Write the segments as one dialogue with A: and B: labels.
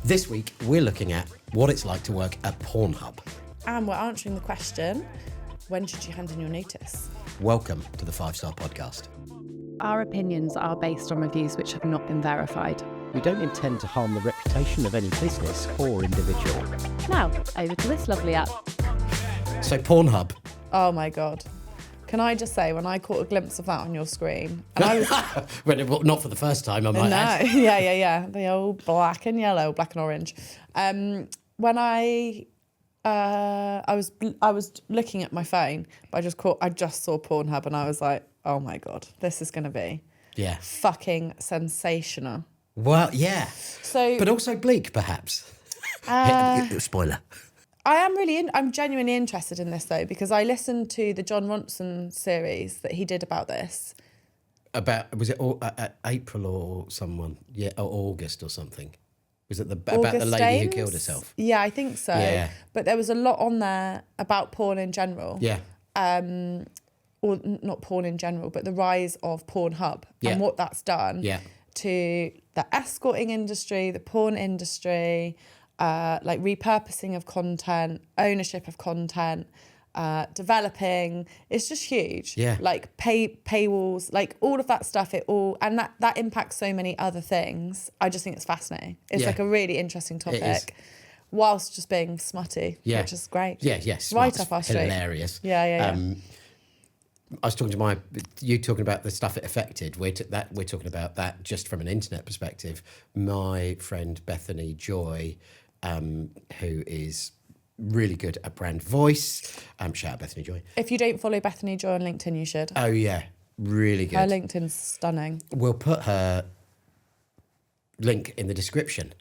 A: This week, we're looking at what it's like to work at Pornhub.
B: And we're answering the question, when should you hand in your notice?
A: Welcome to the 5-Star Podcast.
C: Our opinions are based on reviews which have not been verified.
D: We don't intend to harm the reputation of any business or individual.
C: Now, over to this lovely app.
A: So Pornhub.
B: Oh my God. Can I just say, when I caught a glimpse of that on your screen, and I was...
A: Well, not for the first time, I might add.
B: Yeah. The old black and yellow, black and orange. When I was looking at my phone, but I just saw Pornhub and I was like, oh my God, this is going to be fucking sensational.
A: Well, yeah.
B: So,
A: but also bleak, perhaps. Spoiler.
B: I'm genuinely interested in this though, because I listened to the John Ronson series that he did about this.
A: Was it April or someone? Yeah, or August or something. Was it about the lady who killed herself?
B: Yeah, I think so.
A: Yeah.
B: But there was a lot on there about porn in general.
A: Yeah.
B: Or not porn in general, but the rise of Pornhub and what that's done to the escorting industry, the porn industry, like repurposing of content, ownership of content, developing. It's just huge.
A: Yeah.
B: Like paywalls, like all of that stuff, and that impacts so many other things. I just think it's fascinating. It's like a really interesting topic. Whilst just being smutty, which is great.
A: Yeah, yes.
B: Right up our street.
A: Hilarious.
B: Yeah.
A: I was talking to you talking about the stuff it affected. We're talking about that just from an internet perspective. My friend Bethany Joy, who is really good at brand voice. Shout out Bethany Joy.
B: If you don't follow Bethany Joy on LinkedIn, you should.
A: Oh yeah, really good.
B: Her LinkedIn's stunning.
A: We'll put her link in the description.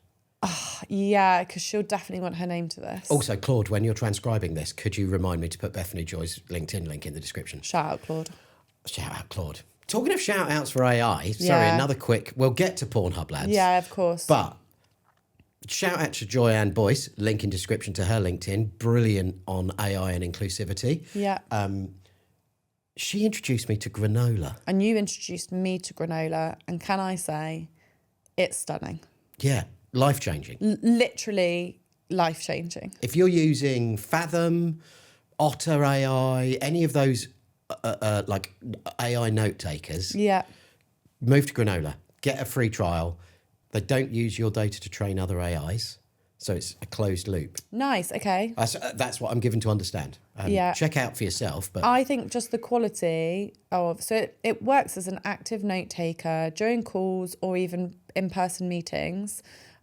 B: Yeah, because she'll definitely want her name to this.
A: Also, Claude, when you're transcribing this, could you remind me to put Bethany Joy's LinkedIn link in the description?
B: Shout out, Claude.
A: Shout out, Claude. Talking of shout outs for AI, sorry, another quick, we'll get to Pornhub, lads.
B: Yeah, of course.
A: But shout out to Joyanne Boyce, link in description to her LinkedIn, brilliant on AI and inclusivity.
B: Yeah.
A: She introduced me to granola.
B: And you introduced me to granola, and can I say, it's stunning.
A: Yeah. Life-changing.
B: Literally life-changing.
A: If you're using Fathom, Otter AI, any of those like AI note takers, move to Granola. Get a free trial. They don't use your data to train other AIs, so it's a closed loop.
B: Nice, okay.
A: That's what I'm given to understand. Check out for yourself. But
B: I think just the quality of... So it works as an active note taker during calls or even in-person meetings.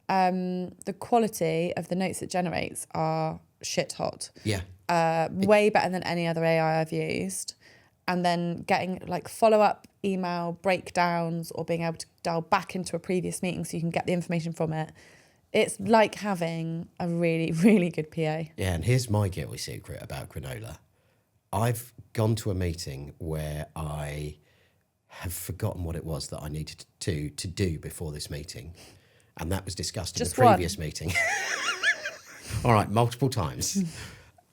B: The quality of the notes it generates are shit hot.
A: Yeah.
B: Way better than any other AI I've used. And then getting like follow-up email breakdowns or being able to dial back into a previous meeting so you can get the information from it. It's like having a really, really good PA.
A: Yeah, and here's my guilty secret about granola. I've gone to a meeting where I have forgotten what it was that I needed to do before this meeting. And that was discussed in the previous meeting. All right, multiple times.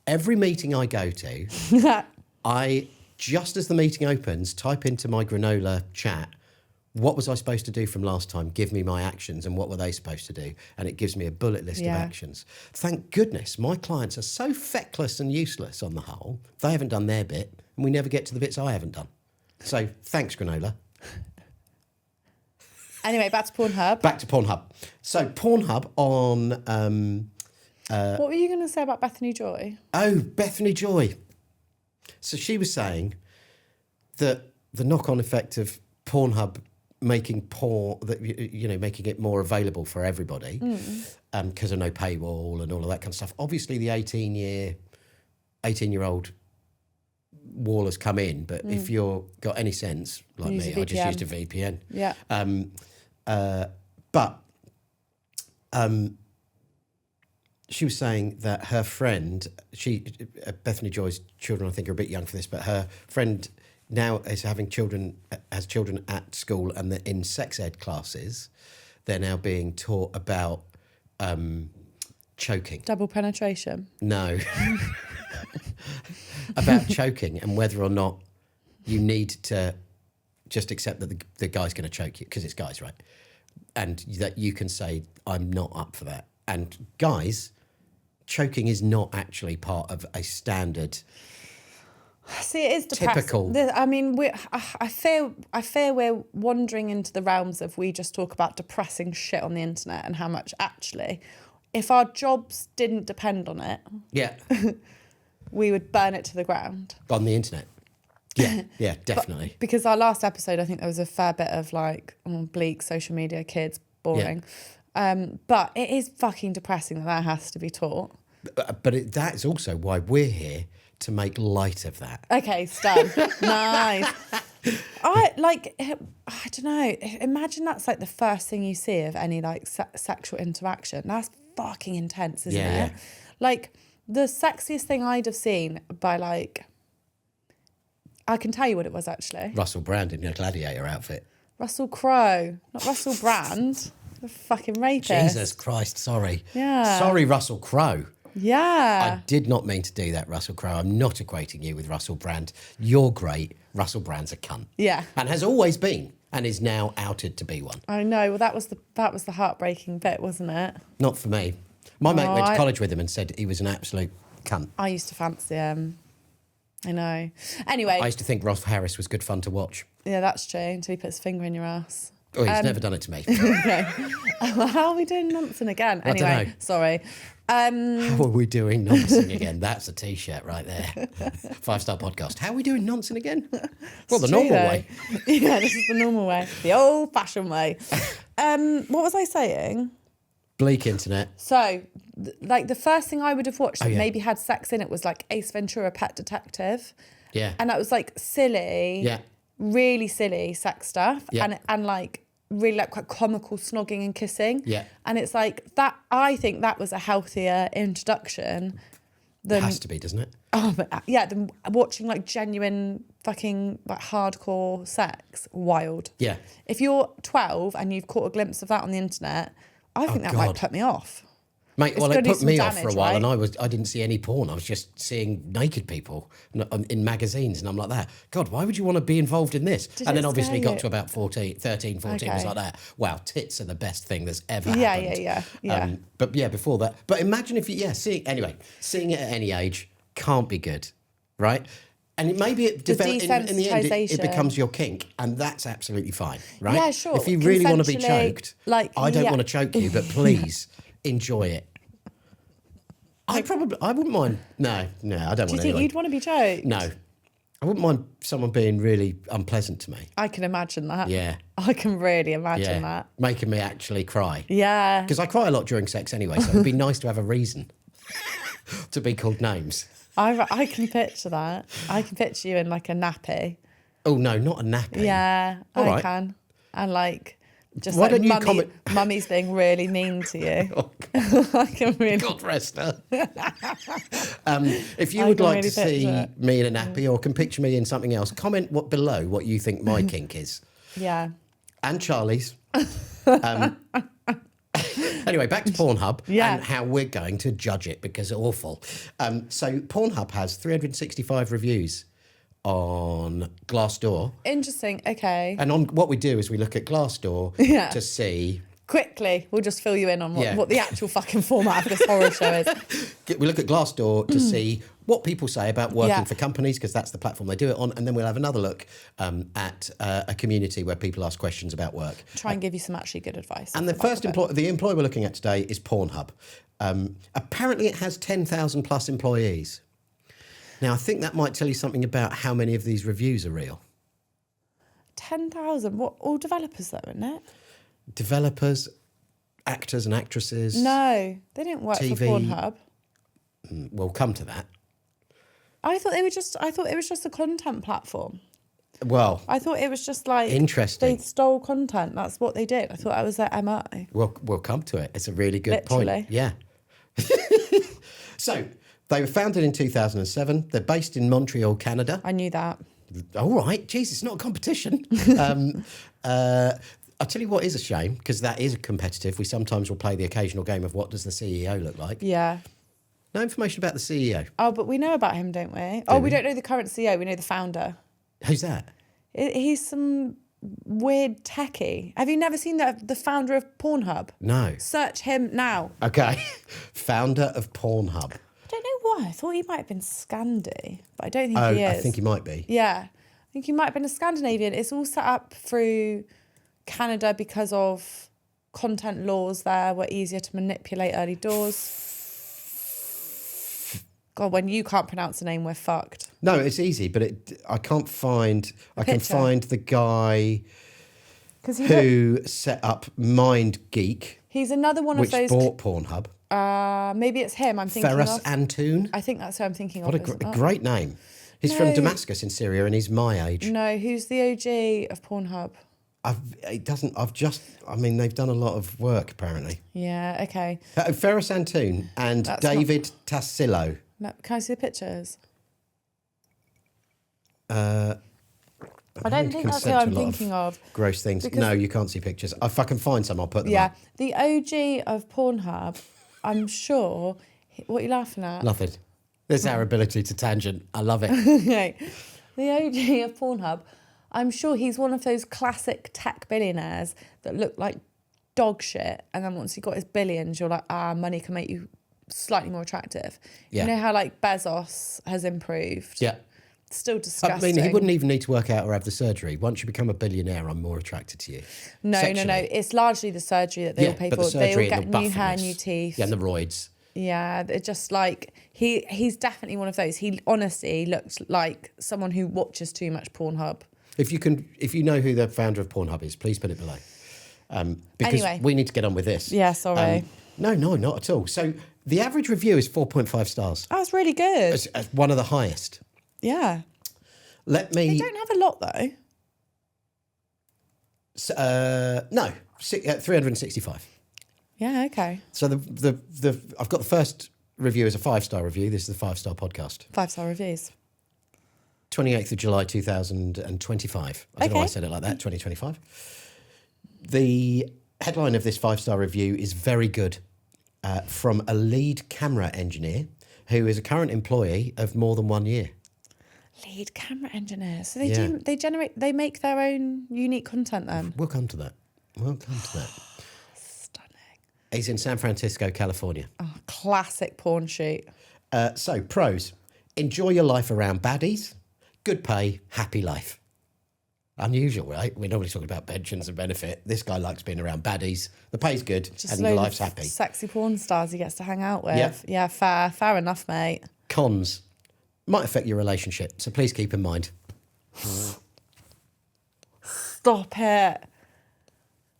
A: Every meeting I go to, I, just as the meeting opens, type into my granola chat, what was I supposed to do from last time? Give me my actions and what were they supposed to do? And it gives me a bullet list of actions. Thank goodness my clients are so feckless and useless on the whole. They haven't done their bit and we never get to the bits I haven't done. So thanks, granola.
B: Anyway, back to Pornhub.
A: Back to Pornhub. So Pornhub on...
B: what were you going to say about Bethany Joy?
A: Oh, Bethany Joy. So she was saying that the knock-on effect of Pornhub making making it more available for everybody because of no paywall and all of that kind of stuff. Obviously, the 18-year-old wall has come in, but if you've got any sense, like me, I just used a VPN.
B: Yeah.
A: But she was saying that her friend, Bethany Joy's children, I think, are a bit young for this, but her friend now is has children at school, and they're in sex ed classes. They're now being taught about choking.
B: Double penetration?
A: No. About choking and whether or not you need to just accept that the guy's going to choke you, because it's guys, right? And that you can say, I'm not up for that. And guys, choking is not actually part of a standard.
B: See, it is depressing.
A: Typical.
B: I mean, I fear we're wandering into the realms of we just talk about depressing shit on the internet and how much actually, if our jobs didn't depend on it,
A: Yeah.
B: we would burn it to the ground.
A: On the internet. Yeah, yeah, definitely.
B: Because our last episode, I think there was a fair bit of like bleak social media, kids, boring. But it is fucking depressing that has to be taught.
A: But that's also why we're here, to make light of that.
B: Okay, Stan. Nice. I don't know. Imagine that's like the first thing you see of any like sexual interaction. That's fucking intense, isn't it?
A: Yeah.
B: Like the sexiest thing I'd have seen by like, I can tell you what it was actually.
A: Russell Brand in your gladiator outfit.
B: Russell Crowe, not Russell Brand. The fucking rapist.
A: Jesus Christ, sorry.
B: Yeah.
A: Sorry, Russell Crowe.
B: Yeah.
A: I did not mean to do that, Russell Crowe. I'm not equating you with Russell Brand. You're great. Russell Brand's a cunt.
B: Yeah.
A: And has always been, and is now outed to be one.
B: I know. Well, that was the heartbreaking bit, wasn't it?
A: Not for me. My mate went to college with him and said he was an absolute cunt.
B: I used to fancy him. I know. Anyway.
A: I used to think Ross Harris was good fun to watch.
B: Yeah, that's true, until he puts his finger in your ass.
A: Oh, he's never done it to me.
B: Okay. How are we doing nonsense again?
A: I
B: Anyway,
A: dunno.
B: sorry.
A: How are we doing nonsense again? That's a T-shirt right there. 5-star podcast. How are we doing nonsense again? Well, the normal way.
B: Yeah, this is the normal way. The old-fashioned way. What was I saying?
A: Bleak internet.
B: So, like, the first thing I would have watched that
A: yeah.
B: maybe had sex in it was, like, Ace Ventura, Pet Detective.
A: Yeah.
B: And that was, like, silly.
A: Yeah.
B: Really silly sex stuff.
A: Yeah.
B: And like, really, like, quite comical snogging and kissing.
A: Yeah.
B: And it's like, that. I think that was a healthier introduction than...
A: It has to be, doesn't it?
B: Oh, but yeah, than watching, like, genuine fucking, like, hardcore sex. Wild.
A: Yeah.
B: If you're 12 and you've caught a glimpse of that on the internet, I think that might
A: God.
B: put me off.
A: Mate,
B: It's
A: well, it
B: gonna do
A: put
B: some
A: me off for a
B: damage,
A: while,
B: right?
A: and I didn't see any porn. I was just seeing naked people in magazines, and I'm like that. God, why would you want to be involved in this?
B: Did
A: And
B: it
A: then obviously
B: scare
A: got
B: you?
A: to about 13, 14,
B: Okay.
A: was like that. Wow, tits are the best thing that's ever
B: Yeah,
A: happened.
B: yeah.
A: But yeah, before that. But imagine if you, seeing it at any age can't be good, right? And maybe it develops, in the end, it
B: desensitisation.
A: becomes your kink, and that's absolutely fine, right?
B: Yeah, sure.
A: If you really want to be
B: Consensually,
A: choked,
B: like,
A: I don't
B: yeah.
A: want to choke you, but please enjoy it. I wouldn't mind. No, I don't
B: Do you
A: want
B: think
A: anyone.
B: you'd want to be choked?
A: No, I wouldn't mind someone being really unpleasant to me.
B: I can imagine that.
A: Yeah,
B: I can really imagine
A: yeah,
B: that.
A: making me actually cry.
B: Yeah.
A: Because I cry a lot during sex anyway, so it'd be nice to have a reason to be called names.
B: I can picture that. I can picture you in like a nappy.
A: Oh no, not a nappy.
B: Yeah,
A: All
B: I
A: right.
B: can. And like, just
A: Why
B: like
A: don't you comment-
B: mummy's being really mean to you.
A: Oh,
B: I can really.
A: God rest her. If you
B: I
A: would
B: can
A: like
B: really
A: to see
B: picture it.
A: me in a nappy or can picture me in something else, comment below what you think my kink is.
B: Yeah.
A: And Charlie's. Anyway, back to Pornhub
B: Yeah.
A: and how we're going to judge it because it's awful. So Pornhub has 365 reviews on Glassdoor.
B: Interesting. Okay.
A: And on what we do is we look at Glassdoor
B: Yeah.
A: to see...
B: Quickly, we'll just fill you in on
A: Yeah.
B: what the actual fucking format of this horror show is.
A: We look at Glassdoor to see what people say about working
B: Yeah.
A: for companies, because that's the platform they do it on, and then we'll have another look at a community where people ask questions about work.
B: Try and give you some actually good advice.
A: And the first the employer we're looking at today is Pornhub. Apparently, it has 10,000 plus employees. Now, I think that might tell you something about how many of these reviews are real.
B: 10,000. What? All developers though, isn't it?
A: Developers, actors and actresses.
B: No, they didn't work
A: TV.
B: for Pornhub.
A: We'll come to that.
B: I thought it was just a content platform.
A: Well,
B: I thought it was just like
A: Interesting.
B: They stole content. That's what they did. I thought that was their MO.
A: we'll come to it. It's a really good
B: Literally.
A: point. Yeah. So, they were founded in 2007. They're based in Montreal, Canada.
B: I knew that.
A: All right. Jeez, it's not a competition. I'll tell you what is a shame, because that is competitive. We sometimes will play the occasional game of what does the CEO look like.
B: Yeah.
A: No information about the CEO.
B: Oh, but we know about him, don't we? We don't know the current CEO. We know the founder.
A: Who's that?
B: He's some weird techie. Have you never seen the founder of Pornhub?
A: No.
B: Search him now.
A: Okay. Founder of Pornhub.
B: I don't know why. I thought he might have been Scandi, but I don't think he is.
A: I think he might be.
B: Yeah. I think he might have been a Scandinavian. It's all set up through Canada because of content laws there were easier to manipulate early doors. God, when you can't pronounce a name, we're fucked.
A: No, it's easy, but I can't find... I can find the guy who set up MindGeek.
B: He's another one of those...
A: Which bought Pornhub.
B: Maybe it's him I'm thinking
A: Ferris
B: of.
A: Antoun.
B: I think that's who I'm thinking of.
A: What a great name. He's from Damascus in Syria and he's my age.
B: No, who's the OG of Pornhub?
A: They've done a lot of work apparently.
B: Yeah, okay.
A: Ferris Antoun and David Tassillo.
B: No, can I see the pictures?
A: I
B: don't think that's who I'm thinking of.
A: Gross things. No, you can't see pictures. If I can find some, I'll put them up.
B: The OG of Pornhub, I'm sure... What are you laughing at?
A: Nothing. There's our ability to tangent. I love it.
B: Okay. The OG of Pornhub, I'm sure he's one of those classic tech billionaires that look like dog shit. And then once he got his billions, you're like, money can make you slightly more attractive.
A: Yeah.
B: You know how like Bezos has improved?
A: Yeah.
B: Still disgusting.
A: I mean, he wouldn't even need to work out or have the surgery. Once you become a billionaire, I'm more attracted to you.
B: No. It's largely the surgery that they all pay for. They all get new hair, new teeth.
A: Yeah, and the roids.
B: Yeah, they're just like, he's definitely one of those. He honestly looks like someone who watches too much Pornhub.
A: If you know who the founder of Pornhub is, please put it below. Because
B: anyway.
A: We need to get on with this.
B: Yeah, sorry.
A: No, not at all. So the average review is 4.5 stars.
B: Oh, that's really good.
A: It's one of the highest.
B: Yeah.
A: They
B: don't have a lot though.
A: No, 365.
B: Yeah, okay.
A: So I've got the first review as a 5-star review. This is the 5-star podcast.
B: 5-star reviews.
A: 28th of July 2025. I don't know why I said it like that. 2025. The headline of this 5-star review is very good, from a lead camera engineer who is a current employee of more than 1 year.
B: Lead camera engineer. So they make their own unique content then.
A: We'll come to that.
B: Stunning.
A: He's in San Francisco, California.
B: Oh, classic porn shoot.
A: So pros: enjoy your life around baddies, good pay, happy life. Unusual, right? We're normally talking about pensions and benefit. This guy likes being around baddies. The pay's good, and the life's happy.
B: Sexy porn stars he gets to hang out with.
A: Yep.
B: Yeah, fair enough, mate.
A: Cons: might affect your relationship, so please keep in mind.
B: Stop it.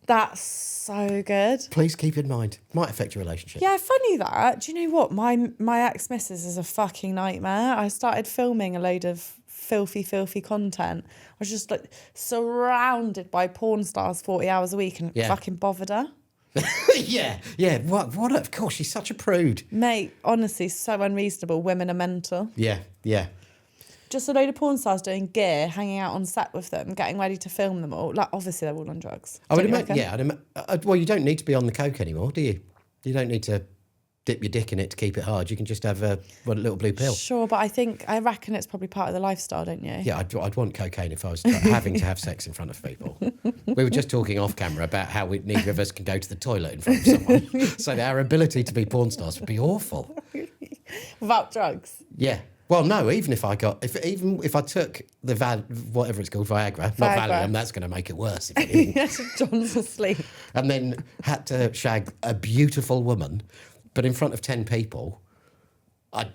B: That's so good.
A: Please keep in mind. Might affect your relationship.
B: Yeah, funny that. Do you know what? My ex-missus is a fucking nightmare. I started filming a load of filthy content. I was just like surrounded by porn stars 40 hours a week and fucking bothered her.
A: yeah. What? Of course, she's such a prude.
B: Mate, honestly, so unreasonable. Women are mental.
A: Yeah.
B: Just a load of porn stars doing gear, hanging out on set with them, getting ready to film them all. Like, obviously, they're all on drugs.
A: I would imagine. Well, you don't need to be on the coke anymore, do you? You don't need to dip your dick in it to keep it hard. You can just have a little blue pill.
B: Sure, but I reckon it's probably part of the lifestyle, don't you?
A: Yeah, I'd want cocaine if I was having to have sex in front of people. We were just talking off camera about how neither of us can go to the toilet in front of someone. So our ability to be porn stars would be awful.
B: Without drugs?
A: Yeah. Well, no. Even if I took the whatever it's called, Viagra, not Valium, that's going to make it worse.
B: John's asleep.
A: And then had to shag a beautiful woman, but in front of 10 people, I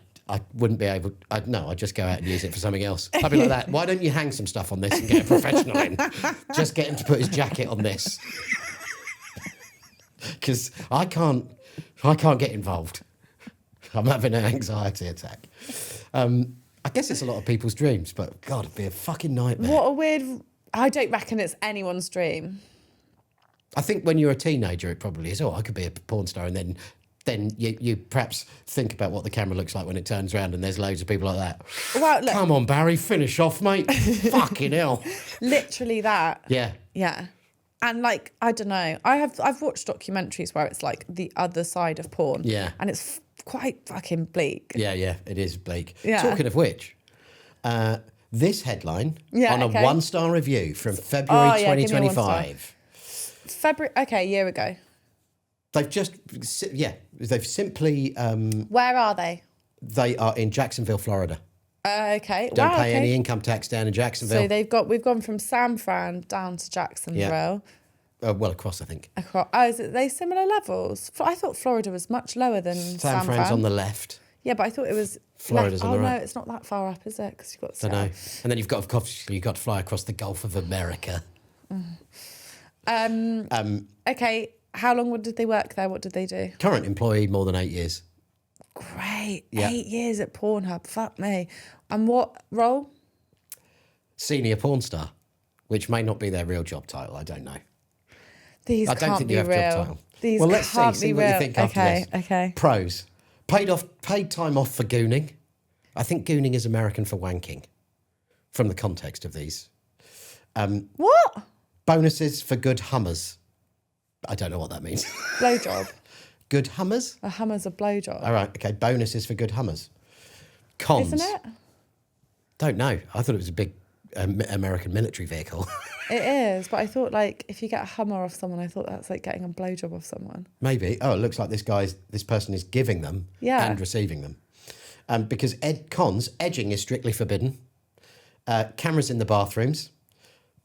A: wouldn't be able. I'd just go out and use it for something else. I'd be like that. Why don't you hang some stuff on this and get a professional in? Just get him to put his jacket on this, because I can't get involved. I'm having an anxiety attack. I guess it's a lot of people's dreams, but God, it'd be a fucking nightmare.
B: What a weird... I don't reckon it's anyone's dream.
A: I think when you're a teenager, it probably is. Oh, I could be a porn star, and then you perhaps think about what the camera looks like when it turns around and there's loads of people like that.
B: Well, look,
A: come on, Barry, finish off, mate. Fucking hell.
B: Literally that.
A: Yeah.
B: Yeah. And like, I don't know. I've watched documentaries where it's like the other side of porn.
A: Yeah.
B: And it's quite fucking bleak.
A: Yeah, it is bleak.
B: Yeah.
A: Talking of which, This headline
B: Yeah,
A: on a
B: okay.
A: 1-star review from February
B: yeah, give me a
A: 2025.
B: February. Okay, a year ago.
A: They've they've simply,
B: Where are they?
A: they are in Jacksonville, Florida.
B: Okay.
A: Don't
B: wow,
A: pay
B: okay.
A: any income tax down in Jacksonville.
B: So we've gone from San Fran down to Jacksonville.
A: Well, across, I think.
B: Is it they similar levels? I thought Florida was much lower than San
A: San Fran's
B: Fran.
A: on the left.
B: Yeah, but I thought it was
A: Florida's on the right.
B: Oh no, it's not that far up, is it? Because you've got to
A: I know. And then you've got to fly across the Gulf of America.
B: Okay, how long did they work there? What did they do?
A: Current employee, more than 8 years.
B: Great.
A: Yeah.
B: 8 years at Pornhub. Fuck me. And what role?
A: Senior porn star, which may not be their real job title. I don't know.
B: These
A: I don't
B: can't
A: think
B: be
A: you have
B: real.
A: job title.
B: These
A: Well, let's
B: can't
A: see
B: be
A: what
B: real.
A: you think after
B: Okay,
A: this.
B: okay.
A: Pros. Paid time off for gooning. I think gooning is American for wanking, from the context of these.
B: What?
A: Bonuses for good hummers. I don't know what that means.
B: Blowjob.
A: Good hummers?
B: A hummer's a blowjob.
A: All right, okay. Bonuses for good hummers. Cons.
B: Isn't it?
A: Don't know. I thought it was a big American military vehicle.
B: It is, but I thought like if you get a Hummer off someone, I thought that's like getting a blowjob off someone.
A: Maybe. Oh, it looks like this person is giving them and receiving them. Because cons, edging is strictly forbidden. Cameras in the bathrooms.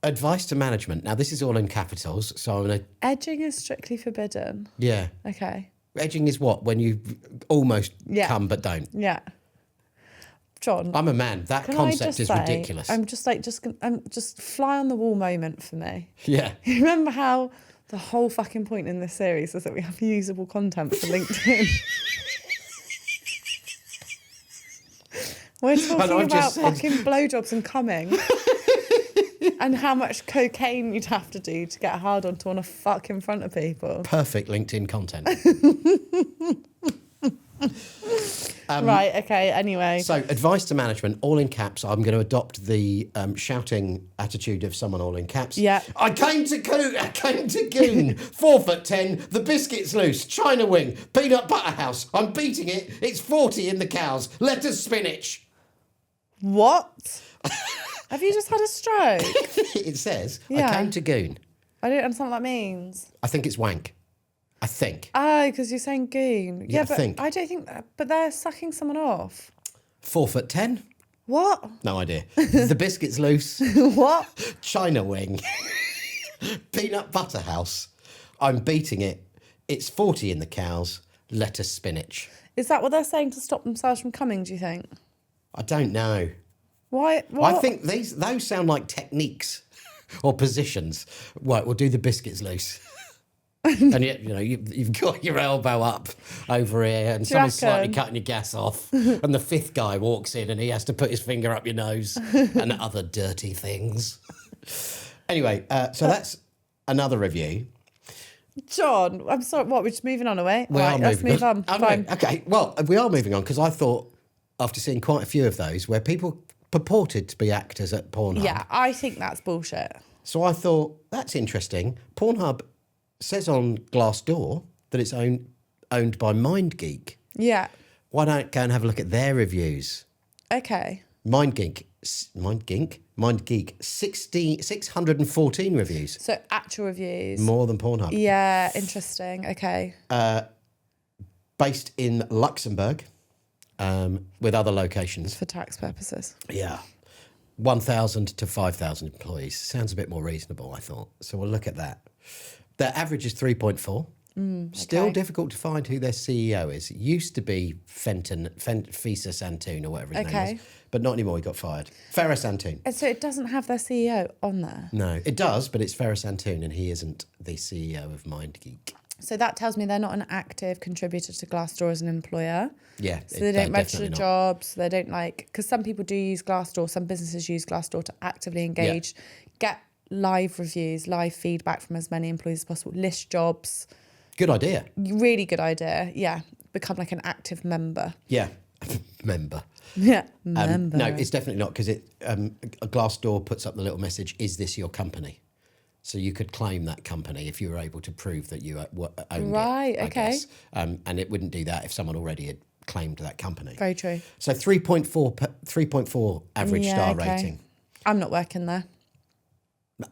A: Advice to management. Now, this is all in capitals, so I'm going to...
B: Edging is strictly forbidden.
A: Yeah.
B: Okay.
A: Edging is what? When you almost come but don't.
B: Yeah. John,
A: I'm a man. That concept is ridiculous.
B: I'm just fly on the wall moment for me.
A: Yeah.
B: You remember how the whole fucking point in this series is that we have usable content for LinkedIn? We're talking about fucking blowjobs and coming. And how much cocaine you'd have to do to get a hard on to want to fuck in front of people.
A: Perfect LinkedIn content.
B: Right, okay, anyway.
A: So, advice to management, all in caps. I'm going to adopt the shouting attitude of someone all in caps.
B: Yeah.
A: I came to goon. 4'10", the biscuit's loose, China wing, peanut butter house. I'm beating it. It's 40 in the cows. Lettuce spinach.
B: What? Have you just had a stroke?
A: It says,
B: Yeah.
A: I came to goon.
B: I don't understand what that means.
A: I think it's wank. I think.
B: Oh, because you're saying goon.
A: Yeah, I
B: but
A: think.
B: I don't think that. But they're sucking someone off.
A: 4'10".
B: What?
A: No idea. The biscuit's loose.
B: What?
A: China wing. Peanut butter house. I'm beating it. It's 40 in the cows. Lettuce spinach.
B: Is that what they're saying to stop themselves from coming, do you think?
A: I don't know.
B: Why? What?
A: I think those sound like techniques or positions. Right, we'll do the biscuits loose. And yet, you've got your elbow up over here and someone's slightly cutting your gas off. And the fifth guy walks in and he has to put his finger up your nose and other dirty things. Anyway, so that's another review.
B: John, I'm sorry. What? We're just moving on away?
A: Let's
B: move on. Fine.
A: Okay, well, we are moving on because I thought, after seeing quite a few of those, where people purported to be actors at Pornhub.
B: Yeah, I think that's bullshit.
A: So I thought, that's interesting. Pornhub says on Glassdoor that it's owned by MindGeek.
B: Yeah.
A: Why don't go and have a look at their reviews?
B: Okay.
A: MindGeek, 614 reviews.
B: So actual reviews.
A: More than Pornhub.
B: Yeah, interesting. Okay.
A: Based in Luxembourg, with other locations.
B: For tax purposes.
A: Yeah. 1,000 to 5,000 employees. Sounds a bit more reasonable, I thought. So we'll look at that. Their average is 3.4. Still difficult to find who their CEO is. It used to be Fisa Santoon or whatever his name was. But not anymore, he got fired. Farah Santoon.
B: And so it doesn't have their CEO on there?
A: No, it does, but it's Farah Santoon and he isn't the CEO of MindGeek.
B: So that tells me they're not an active contributor to Glassdoor as an employer.
A: Yeah.
B: So they don't register jobs. They don't because some people do use Glassdoor. Some businesses use Glassdoor to actively engage, get live reviews, live feedback from as many employees as possible, list jobs.
A: Good idea.
B: Really good idea. Yeah. Become like an active member.
A: Yeah. Member.
B: Yeah. Member.
A: No, it's definitely not because Glassdoor puts up the little message, is this your company? So you could claim that company if you were able to prove that you owned it.
B: Right,
A: I
B: okay.
A: guess. And it wouldn't do that if someone already had claimed that company.
B: Very true.
A: So 3.4 average star rating.
B: I'm not working there.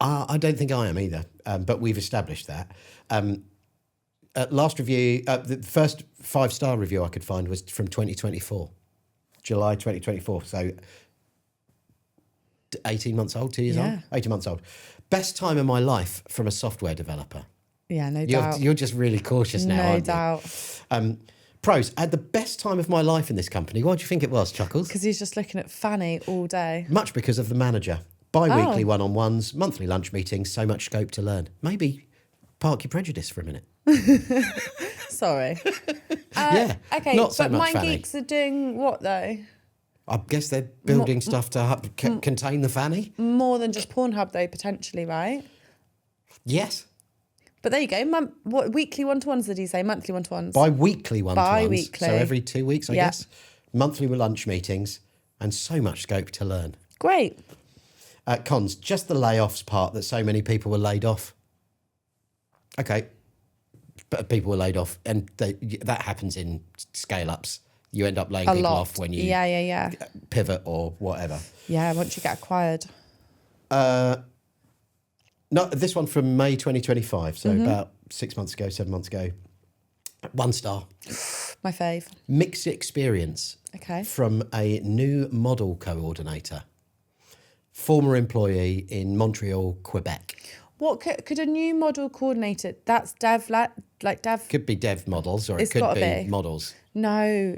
A: I don't think I am either, but we've established that. Last review, the first 5-star review I could find was from 2024, July 2024. So 18 months old, 2 years old, 18 months old. Best time of my life from a software developer.
B: Yeah, no doubt.
A: You're just really cautious now, aren't you?
B: No doubt.
A: Pros, I had the best time of my life in this company. Why do you think it was, Chuckles?
B: Because he's just looking at Fanny all day.
A: Much because of the manager. Bi-weekly one-on-ones, monthly lunch meetings, so much scope to learn. Maybe park your prejudice for a minute.
B: Sorry.
A: Yeah,
B: okay,
A: not so
B: but
A: much Fanny.
B: MindGeeks are doing what, though?
A: I guess they're building stuff to contain the Fanny.
B: More than just Pornhub, though, potentially, right?
A: Yes.
B: But there you go. What weekly one-to-ones did he say? Monthly one-to-ones?
A: Bi-weekly one-to-ones.
B: Bi-weekly.
A: So every 2 weeks, I guess. Monthly lunch meetings and so much scope to learn.
B: Great.
A: Cons, just the layoffs part that so many people were laid off. Okay. But people were laid off and that happens in scale-ups. You end up laying people off when you pivot or whatever.
B: Yeah, once you get acquired.
A: No, this one from May 2025, so about 7 months ago. 1 star.
B: My fave.
A: Mixed experience.
B: Okay.
A: From a new model coordinator. Former employee in Montreal, Quebec.
B: What could a new model coordinator? That's dev, like dev.
A: Could be dev models, or it could be models.
B: No.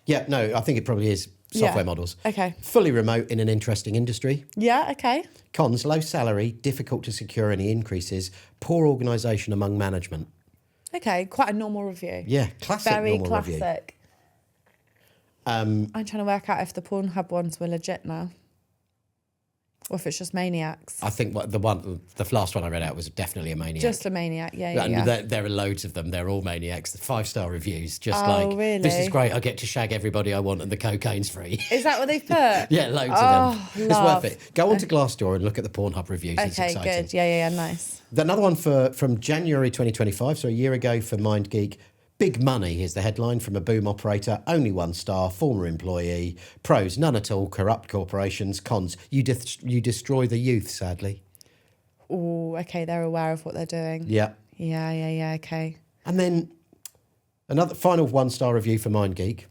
A: Yeah, no, I think it probably is software models.
B: Okay.
A: Fully remote in an interesting industry.
B: Yeah. Okay.
A: Cons: low salary, difficult to secure any increases, poor organisation among management.
B: Okay, quite a normal review.
A: Yeah, classic
B: Very
A: normal review.
B: classic. I'm trying to work out if the Pornhub ones were legit now. Or if it's just maniacs.
A: I think the last one I read out was definitely a maniac.
B: Just a maniac, yeah.
A: There are loads of them. They're all maniacs. The 5-star reviews, just
B: really?
A: This is great. I get to shag everybody I want and the cocaine's free.
B: Is that what they've put?
A: Yeah, loads of them. It's worth it. Go on to Glassdoor and look at the Pornhub reviews. It's exciting.
B: Okay, good. Yeah, nice.
A: Another one from January 2025, so a year ago for MindGeek. Big money is the headline from a boom operator. Only 1 star, former employee. Pros, none at all, corrupt corporations. Cons, you destroy the youth, sadly.
B: Oh, okay, they're aware of what they're doing.
A: Yeah.
B: Yeah, okay.
A: And then another final 1-star review for MindGeek.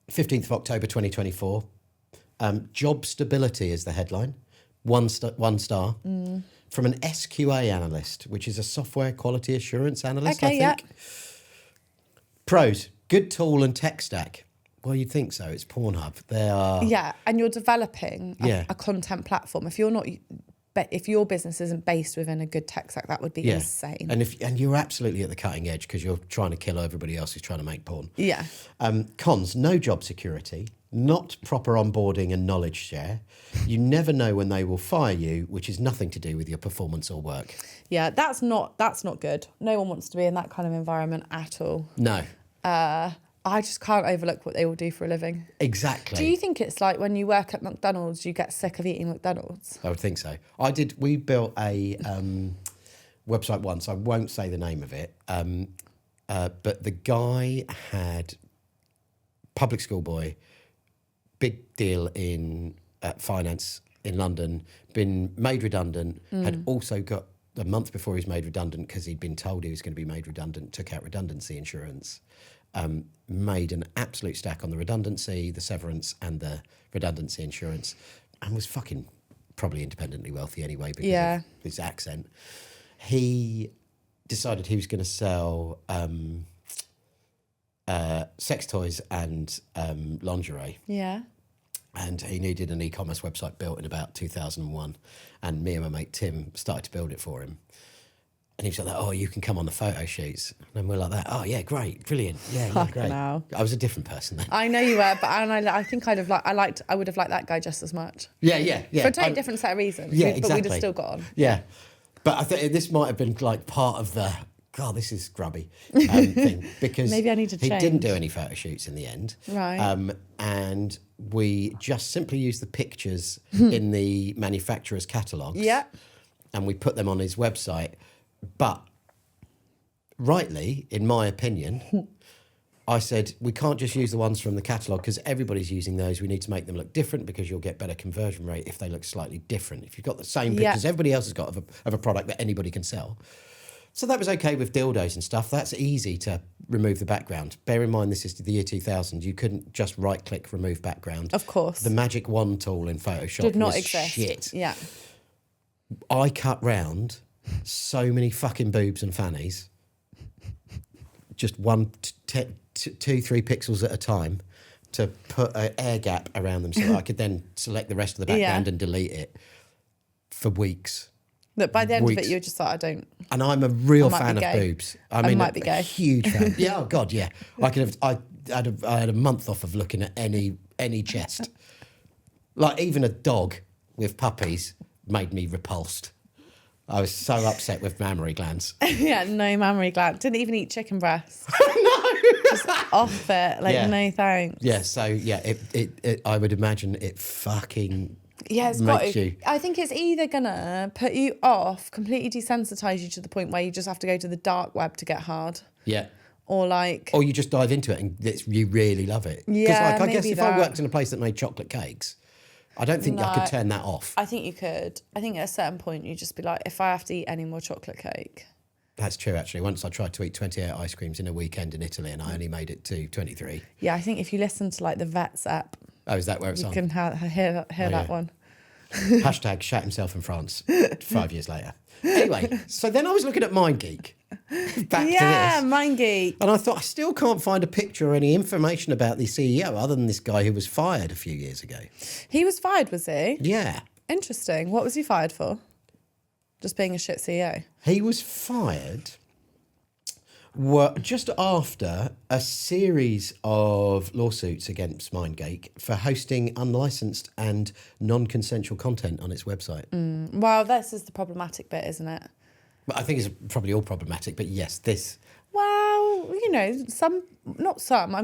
A: 15th of October 2024. Job stability is the headline. 1 star. From an SQA analyst, which is a software quality assurance analyst, I think. Yeah. Pros, good tool and tech stack. Well, you'd think so. It's Pornhub. They are...
B: Yeah, and you're developing a content platform. If your business isn't based within a good tech stack, that would be insane.
A: And you're absolutely at the cutting edge because you're trying to kill everybody else who's trying to make porn.
B: Yeah.
A: Cons, no job security, not proper onboarding and knowledge share. You never know when they will fire you, which is nothing to do with your performance or work.
B: Yeah, that's not good. No one wants to be in that kind of environment at all.
A: No.
B: I just can't overlook what they will do for a living.
A: Exactly.
B: Do you think it's like when you work at McDonald's, you get sick of eating McDonald's?
A: I would think so. We built a website once. I won't say the name of it. But the guy had public school boy, big deal in finance in London, been made redundant, had also got a month before he was made redundant because he'd been told he was going to be made redundant, took out redundancy insurance, made an absolute stack on the redundancy, the severance and the redundancy insurance, and was fucking probably independently wealthy anyway because of his accent. He decided he was going to sell sex toys and lingerie.
B: Yeah.
A: And he needed an e-commerce website built in about 2001. And me and my mate Tim started to build it for him. And he was like, oh, you can come on the photo shoots. And we're like that. Oh, yeah, great, brilliant. Yeah, great.
B: Now.
A: I was a different person then.
B: I know you were, but I think I would have liked that guy just as much.
A: Yeah.
B: For a totally different set of reasons.
A: Yeah,
B: But
A: exactly.
B: we'd have still got on.
A: Yeah. But I think this might have been like part of the, God, this is grubby thing. Because
B: maybe I need to change.
A: He didn't do any photo shoots in the end.
B: Right.
A: And we just simply used the pictures in the manufacturer's catalogues.
B: Yeah.
A: And we put them on his website. But rightly, in my opinion, I said, we can't just use the ones from the catalogue because everybody's using those. We need to make them look different because you'll get better conversion rate if they look slightly different. If you've got the same pictures everybody else has got of a product that anybody can sell. So that was okay with dildos and stuff. That's easy to remove the background. Bear in mind, this is the year 2000. You couldn't just right-click, remove background.
B: Of course.
A: The magic wand tool in Photoshop
B: did not
A: was
B: exist.
A: shit.
B: Yeah.
A: I cut round so many fucking boobs and fannies, just 2, 3 pixels at a time, to put an air gap around them so I could then select the rest of the background and delete it for weeks.
B: Look, by the end of it, you're just like, I don't.
A: And I'm a real fan of boobs. I mean,
B: might be gay.
A: Huge fan. Yeah, oh God, yeah. I had a month off of looking at any chest. Like even a dog with puppies made me repulsed. I was so upset with mammary glands.
B: Yeah, no mammary gland. Didn't even eat chicken breast.
A: No.
B: Just off it. Like, no thanks.
A: Yeah, so yeah, it I would imagine it fucking
B: it's
A: makes you.
B: I think it's either gonna put you off, completely desensitise you to the point where you just have to go to the dark web to get hard.
A: Yeah.
B: Or you
A: just dive into it and you really love it.
B: Yeah,
A: Because I guess if I worked in a place that made chocolate cakes, I don't think I could turn that off.
B: I think you could. I think at a certain point you'd just be like, if I have to eat any more chocolate cake.
A: That's true, actually. Once I tried to eat 28 ice creams in a weekend in Italy and I only made it to 23.
B: Yeah, I think if you listen to like the Vets app.
A: Oh, is that where it's
B: on?
A: You
B: can hear that one.
A: Hashtag shat himself in France 5 years later. Anyway, so then I was looking at MindGeek. Back to this.
B: Yeah, MindGeek.
A: And I thought, I still can't find a picture or any information about the CEO other than this guy who was fired a few years ago.
B: He was fired, was he?
A: Yeah.
B: Interesting. What was he fired for? Just being a shit CEO?
A: He was fired just after a series of lawsuits against MindGeek for hosting unlicensed and non-consensual content on its website.
B: Well, this is the problematic bit, isn't it?
A: I think it's probably all problematic, but yes, this...
B: Well, I'm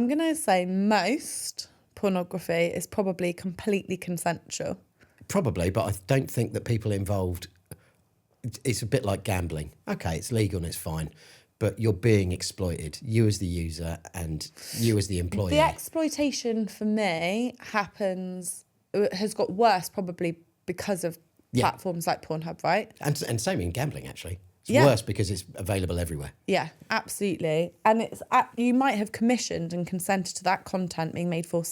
B: going to say most pornography is probably completely consensual.
A: Probably, but I don't think that people involved... It's a bit like gambling. Okay, it's legal and it's fine, but you're being exploited, you as the user and you as the employee.
B: The exploitation for me has got worse probably because of platforms like Pornhub, right?
A: And same in gambling, actually. It's worse because it's available everywhere. Yeah,
B: absolutely. And you might have commissioned and consented to that content being made for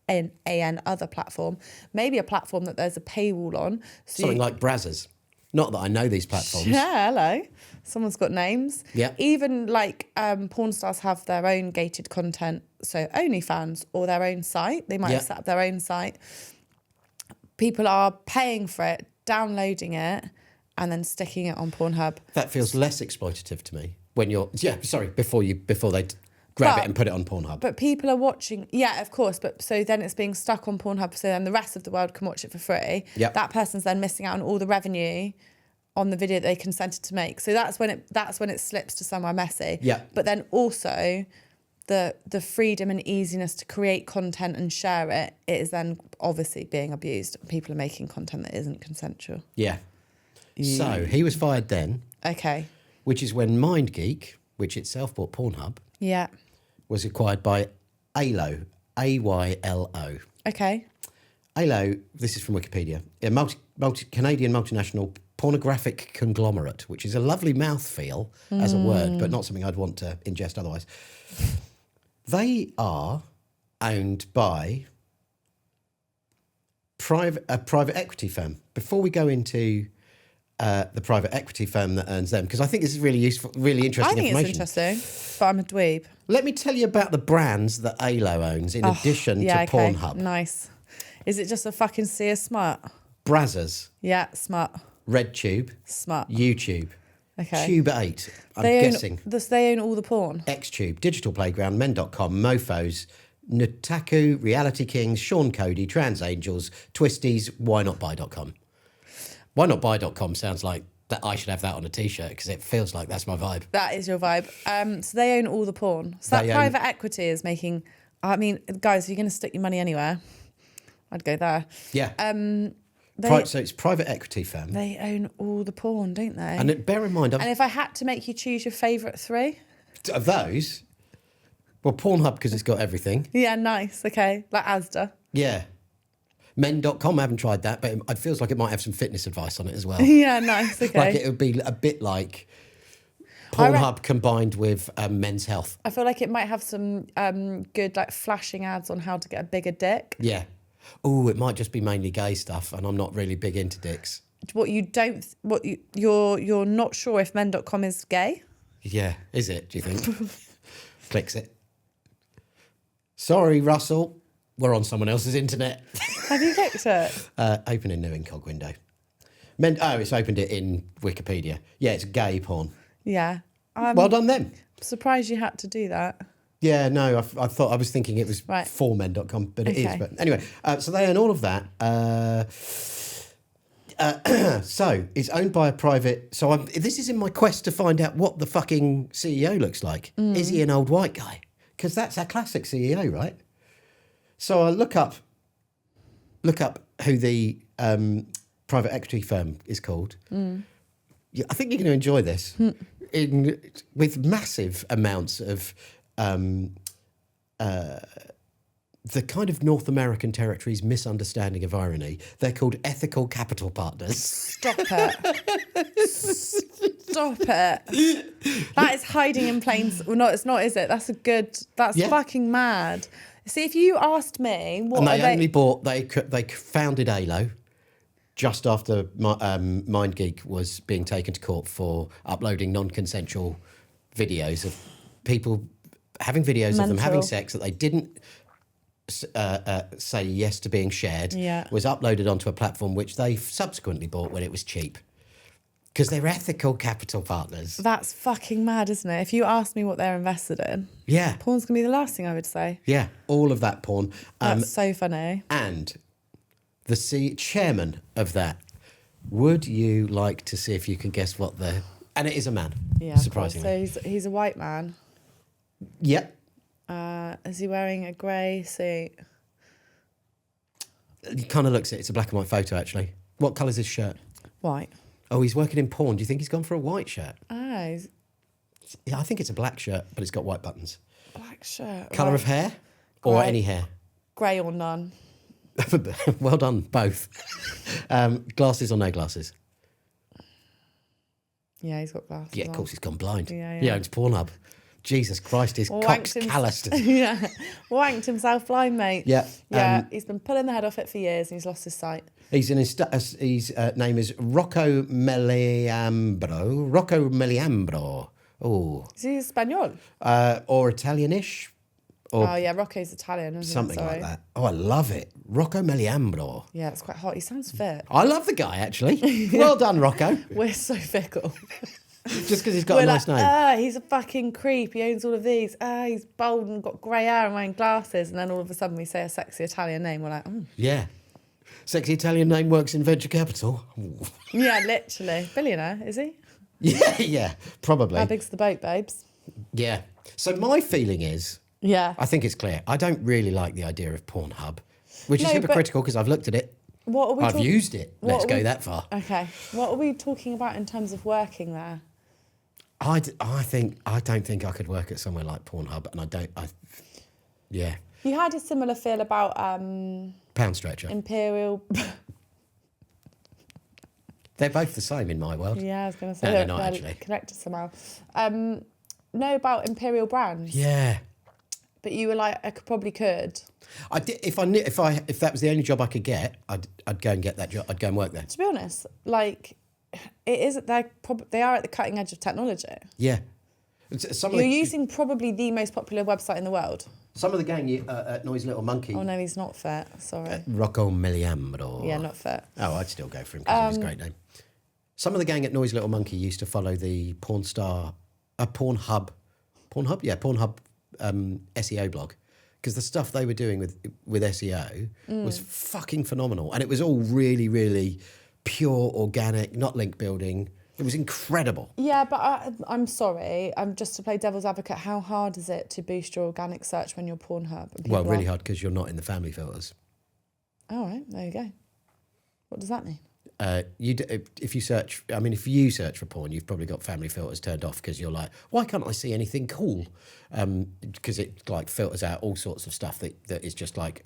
B: an other platform, maybe a platform that there's a paywall on. So
A: something like Brazzers. Not that I know these platforms.
B: Yeah, hello. Someone's got names.
A: Yeah.
B: Even like porn stars have their own gated content, so OnlyFans or their own site. They might have set up their own site. People are paying for it, downloading it, and then sticking it on Pornhub.
A: That feels less exploitative to me when you're before they grab it and put it on Pornhub.
B: But people are watching, of course, but so then it's being stuck on Pornhub, so then the rest of the world can watch it for free.
A: Yep.
B: That person's then missing out on all the revenue on the video that they consented to make. So that's when it slips to somewhere messy.
A: Yeah.
B: But then also the freedom and easiness to create content and share it is then obviously being abused. People are making content that isn't consensual.
A: Yeah. So he was fired then.
B: Okay.
A: Which is when MindGeek, which itself bought Pornhub, was acquired by AYLO, AYLO.
B: Okay.
A: AYLO, this is from Wikipedia, a Canadian multinational pornographic conglomerate, which is a lovely mouthfeel as a word, but not something I'd want to ingest otherwise. They are owned by a private equity firm. Before we go into the private equity firm that owns them, because I think this is really useful, really interesting information.
B: I think it's interesting, but I'm a dweeb.
A: Let me tell you about the brands that AYLO owns in addition to Pornhub.
B: Nice. Is it just a fucking sea of smart?
A: Brazzers.
B: Yeah, smart.
A: RedTube.
B: Smart.
A: YouTube.
B: Okay.
A: Tube 8, guessing.
B: They own all the porn.
A: XTube, Digital Playground, Men.com, Mofos, Nutaku, Reality Kings, Sean Cody, Trans Angels, Twisties, WhyNotBuy.com. WhyNotBuy.com sounds like that I should have that on a T-shirt because it feels like that's my vibe.
B: That is your vibe. So they own all the porn. So that private equity is making... I mean, guys, if you're going to stick your money anywhere, I'd go there.
A: Yeah. So it's private equity firm.
B: They own all the porn, don't they?
A: And bear in mind...
B: And if I had to make you choose your favourite 3?
A: Of those... Well, Pornhub, because it's got everything.
B: Yeah, nice. Okay. Like Asda.
A: Yeah. Men.com, I haven't tried that, but it feels like it might have some fitness advice on it as well.
B: Yeah, nice. Okay.
A: Like it would be a bit like Pornhub combined with Men's Health.
B: I feel like it might have some good like flashing ads on how to get a bigger dick.
A: Yeah. Oh, it might just be mainly gay stuff, and I'm not really big into dicks.
B: You're not sure if men.com is gay?
A: Yeah, is it, do you think? Clicks it. Sorry, Russell. We're on someone else's internet.
B: Have you clicked it?
A: Open a new incog window. It's opened it in Wikipedia. Yeah, it's gay porn.
B: Yeah.
A: Well done them.
B: Surprised you had to do that.
A: Yeah, no, I was thinking it was for men.com, but it is. But anyway, so they own all of that. So it's owned by a private. So this is in my quest to find out what the fucking CEO looks like. Is he an old white guy? Because that's our classic CEO, right? So I look up who the private equity firm is called. Yeah, I think you're going to enjoy this. With massive amounts of the kind of North American territory's misunderstanding of irony, they're called Ethical Capital Partners.
B: Stop it. Stop it. That is hiding in plain... Well, no, it's not, is it? That's fucking mad. See, if you asked me...
A: They founded ALO just after MindGeek was being taken to court for uploading non-consensual videos of people having videos of them having sex that they didn't say yes to being shared, was uploaded onto a platform which they subsequently bought when it was cheap. Because they're ethical capital partners.
B: That's fucking mad, isn't it? If you asked me what they're invested in, porn's going to be the last thing I would say.
A: Yeah, all of that porn.
B: That's so funny.
A: And the chairman of that, would you like to see if you can guess what the... And it is a man, surprisingly.
B: So he's a white man.
A: Yep.
B: Is he wearing a grey suit?
A: He kind of looks it. It's a black and white photo, actually. What colour's his shirt?
B: White.
A: Oh, he's working in porn. Do you think he's gone for a white shirt?
B: Oh.
A: Yeah, I think it's a black shirt, but it's got white buttons.
B: Black shirt.
A: Colour of hair? Or any hair?
B: Grey or none?
A: Well done, both. Glasses or no glasses?
B: Yeah, he's got glasses.
A: Yeah, of course he's gone blind.
B: Yeah.
A: He owns Pornhub. Jesus Christ, his cock's calloused.
B: Yeah, wanked himself blind, mate.
A: Yeah.
B: He's been pulling the head off it for years and he's lost his sight.
A: His name is Rocco Meliambro. Oh.
B: Is he Espanol?
A: Or Italianish. Or
B: Rocco's Italian, isn't
A: something like that. Oh, I love it. Rocco Meliambro.
B: Yeah, it's quite hot. He sounds fit.
A: I love the guy, actually. Well done, Rocco.
B: We're so fickle.
A: Just because he's got a nice name.
B: He's a fucking creep. He owns all of these. He's bold and got grey hair and wearing glasses. And then all of a sudden we say a sexy Italian name. We're like,
A: Yeah. Sexy Italian name works in venture capital. Ooh.
B: Yeah, literally. Billionaire, is he?
A: Yeah, probably.
B: How big's the boat, babes?
A: Yeah. So my feeling is...
B: Yeah.
A: I think it's clear. I don't really like the idea of Pornhub, which is hypocritical because I've looked at it. I've used it. Let's go that far.
B: Okay. What are we talking about in terms of working there?
A: I don't think I could work at somewhere like Pornhub, and yeah.
B: You had a similar feel about
A: Pound Stretcher.
B: Imperial.
A: They're both the same in my world.
B: Yeah, I was going to say.
A: No, they're not actually
B: connected somehow. Know about Imperial Brands?
A: Yeah.
B: But you were like, I probably could.
A: I did, if that was the only job I could get, I'd go and get that job. I'd go and work there.
B: To be honest, like, it is. They are at the cutting edge of technology.
A: Yeah.
B: You're using probably the most popular website in the world.
A: Some of the gang at Noisy Little Monkey.
B: Oh no, he's not fit. Sorry.
A: Rocco Meliambro.
B: Yeah, not fit.
A: Oh, I'd still go for him because of his great name. Some of the gang at Noisy Little Monkey used to follow the Pornhub. Yeah, Pornhub SEO blog, because the stuff they were doing with SEO was fucking phenomenal, and it was all really, really pure, organic, not link building. It was incredible.
B: Yeah, but I'm sorry. Just to play devil's advocate, how hard is it to boost your organic search when you're Pornhub?
A: Well, really hard because you're not in the family filters.
B: All right, there you go. What does that mean?
A: if you search for porn, you've probably got family filters turned off because you're like, why can't I see anything cool? Because it like filters out all sorts of stuff that is just like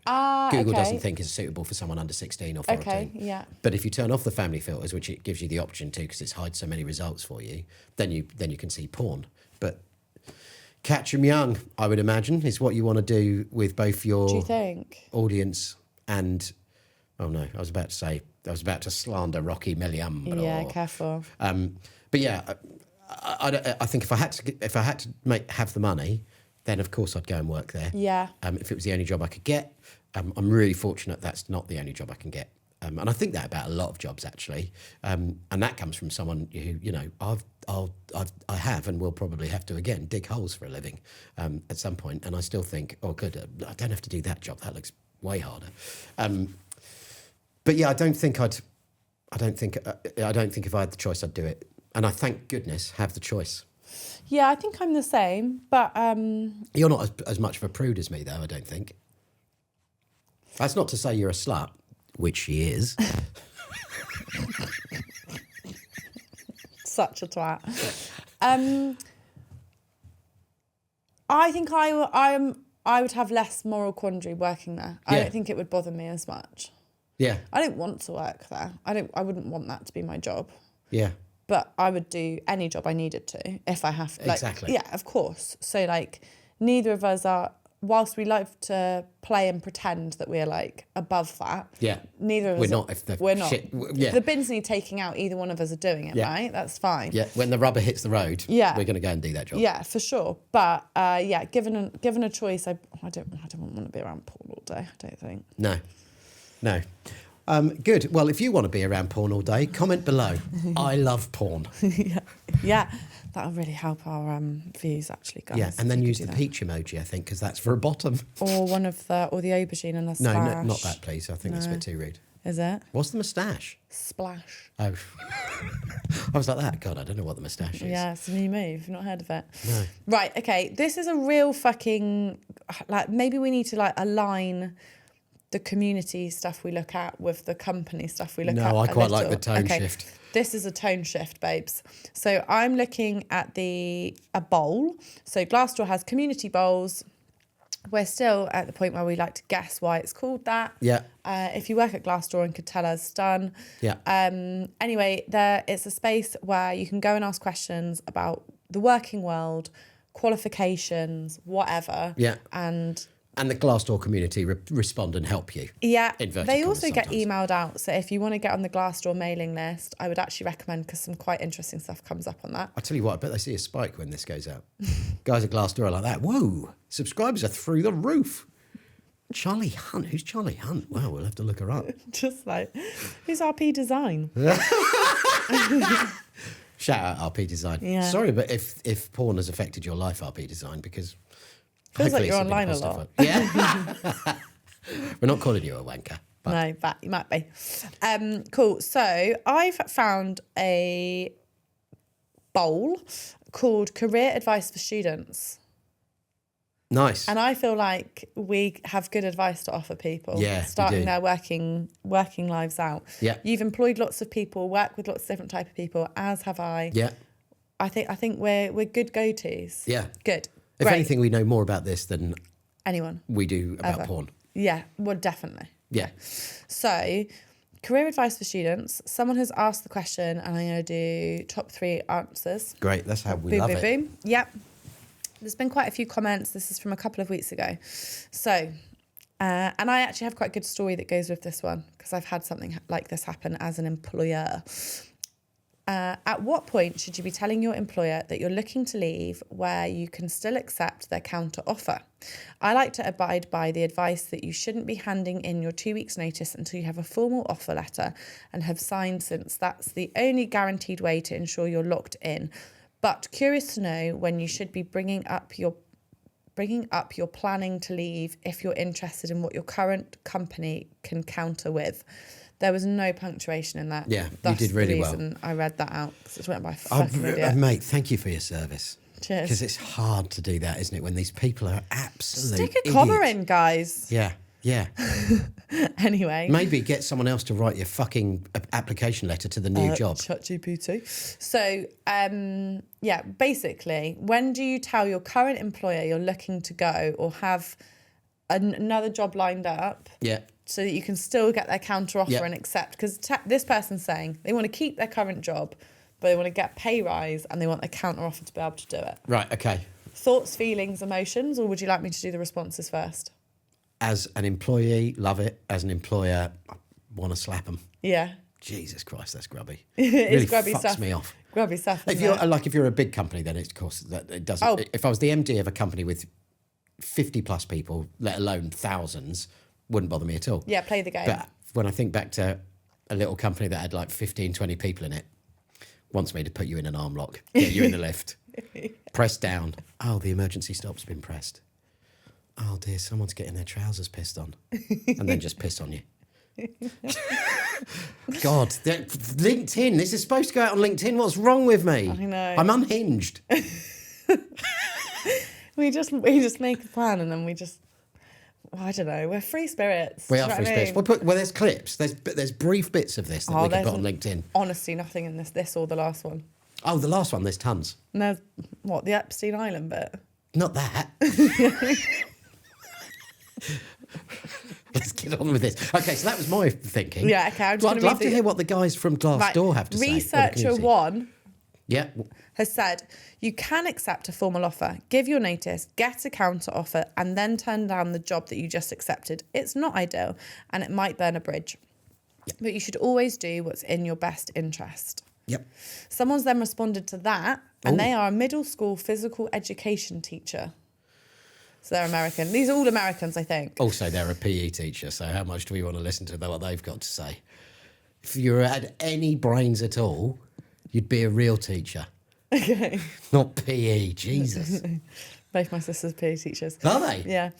A: Google doesn't think is suitable for someone under 16 or 14.
B: Okay, yeah.
A: But if you turn off the family filters, which it gives you the option to because it hides so many results for you, then you can see porn. But catch 'em young, I would imagine, is what you want to do with both your
B: Do you think?
A: audience and... Oh no, I was about to slander Rocky Meliambro.
B: Yeah, careful.
A: But yeah, I think if I had to have the money, then of course I'd go and work there.
B: Yeah.
A: If it was the only job I could get, I'm really fortunate that's not the only job I can get. And I think that about a lot of jobs actually, and that comes from someone who I have and will probably have to again dig holes for a living at some point. And I still think, oh good, I don't have to do that job. That looks way harder. But yeah, I don't think if I had the choice, I'd do it. And I thank goodness have the choice.
B: Yeah, I think I'm the same, but
A: You're not as much of a prude as me, though. I don't think. That's not to say you're a slut, which she is.
B: Such a twat. I think I would have less moral quandary working there. I don't think it would bother me as much.
A: Yeah.
B: I don't want to work there. I wouldn't want that to be my job.
A: Yeah.
B: But I would do any job I needed to if I have to. Like,
A: exactly.
B: Yeah, of course. So like neither of us are, whilst we love to play and pretend that we're like above that.
A: Yeah.
B: Neither of us.
A: We're not.
B: If the bins need taking out, either one of us are doing it, right? That's fine.
A: Yeah. When the rubber hits the road, we're going to go and do that job.
B: Yeah, for sure. But given a choice, I don't want to be around porn all day. I don't think.
A: No. Good. Well, if you want to be around porn all day, comment below. I love porn.
B: Yeah. That'll really help our views, actually, guys.
A: Yeah, and then use the peach emoji, I think, because that's for a bottom.
B: Or the aubergine and the splash.
A: No, not that, please. I think that's a bit too rude.
B: Is it?
A: What's the moustache?
B: Splash.
A: Oh. I was like that. God, I don't know what the moustache is.
B: Yeah, it's a new move. You've not heard of it.
A: No.
B: Right, okay. This is a real fucking... Like, maybe we need to, like, align the community stuff we look at with the company stuff we look at.
A: No, I quite like the tone shift.
B: This is a tone shift, babes. So I'm looking at a bowl. So Glassdoor has community bowls. We're still at the point where we like to guess why it's called that.
A: Yeah.
B: If you work at Glassdoor and could tell us, done.
A: Yeah.
B: Anyway, it's a space where you can go and ask questions about the working world, qualifications, whatever.
A: Yeah.
B: And
A: the Glassdoor community respond and help you.
B: Yeah, they also get emailed out. So if you want to get on the Glassdoor mailing list, I would actually recommend, because some quite interesting stuff comes up on that.
A: I'll tell you what, I bet they see a spike when this goes out. Guys at Glassdoor are like that. Whoa, subscribers are through the roof. Charlie Hunt. Who's Charlie Hunt? Wow, we'll have to look her up.
B: Just like, who's RP Design?
A: Shout out RP Design.
B: Yeah.
A: Sorry, but if porn has affected your life, RP Design, because...
B: Feels like you're online a lot.
A: Yeah. We're not calling you a wanker. But.
B: No, but you might be. Cool. So I've found a bowl called Career Advice for Students.
A: Nice.
B: And I feel like we have good advice to offer people.
A: Yeah,
B: starting their working lives out.
A: Yeah.
B: You've employed lots of people, worked with lots of different type of people, as have I.
A: Yeah.
B: I think we're good go-tos.
A: Yeah.
B: Good.
A: If
B: Great.
A: anything, we know more about this than
B: anyone
A: we do about
B: ever.
A: porn.
B: Yeah, well, definitely.
A: Yeah.
B: So, career advice for students. Someone has asked the question, and I'm going to do top 3 answers.
A: Great, that's how we love it.
B: Boom. Yep. There's been quite a few comments. This is from a couple of weeks ago. So, and I actually have quite a good story that goes with this one, because I've had something like this happen as an employer. At what point should you be telling your employer that you're looking to leave where you can still accept their counter offer? I like to abide by the advice that you shouldn't be handing in your 2 weeks notice until you have a formal offer letter and have signed, since that's the only guaranteed way to ensure you're locked in. But curious to know when you should be bringing up your planning to leave if you're interested in what your current company can counter with. There was no punctuation in that.
A: Yeah, you did really well.
B: That's the reason I read that out, because it went by fucking idiot.
A: Mate, thank you for your service.
B: Cheers.
A: Because it's hard to do that, isn't it, when these people are absolute
B: Stick a comma
A: idiots.
B: in, guys.
A: Yeah. Yeah.
B: Anyway.
A: Maybe get someone else to write your fucking application letter to the new job.
B: ChatGPT. So, basically, when do you tell your current employer you're looking to go or have another job lined up?
A: Yeah.
B: So that you can still get their counter offer and accept. Because this person's saying they want to keep their current job, but they want to get pay rise and they want their counter offer to be able to do it.
A: Right, okay.
B: Thoughts, feelings, emotions, or would you like me to do the responses first?
A: As an employee, love it. As an employer, I want to slap them.
B: Yeah.
A: Jesus Christ, that's grubby.
B: It's
A: really
B: grubby
A: fucks
B: stuff.
A: me off.
B: Grubby stuff.
A: If you're a big company, then of course that it doesn't.
B: Oh.
A: If I was the MD of a company with 50 plus people, let alone thousands, wouldn't bother me at all.
B: Yeah, play the game.
A: But when I think back to a little company that had like 15, 20 people in it, wants me to put you in an arm lock, get you in the lift, press down. Oh, the emergency stop's been pressed. Oh dear, someone's getting their trousers pissed on. And then just piss on you. God, LinkedIn. This is supposed to go out on LinkedIn. What's wrong with me?
B: I know.
A: I'm unhinged.
B: We just make a plan and then we just, I don't know. We're free spirits.
A: We are free spirits. Well, there's clips. There's brief bits of this that we can put on LinkedIn.
B: Honestly, nothing in this or the last one.
A: Oh, the last one. There's tons.
B: And there's the Epstein Island bit.
A: Not that. Let's get on with this. Okay, so that was my thinking.
B: Yeah, okay.
A: I'd love to hear what the guys from Glassdoor have to say.
B: Researcher 1 has said, you can accept a formal offer, give your notice, get a counter offer, and then turn down the job that you just accepted. It's not ideal, and it might burn a bridge.
A: Yep.
B: But you should always do what's in your best interest.
A: Yep.
B: Someone's then responded to that, and they are a middle school physical education teacher. So they're American. These are all Americans, I think.
A: Also, they're a PE teacher, so how much do we want to listen to what they've got to say? If you had any brains at all, you'd be a real teacher.
B: Okay.
A: Not PE, Jesus.
B: Both my sisters are PE teachers.
A: Are they?
B: Yeah.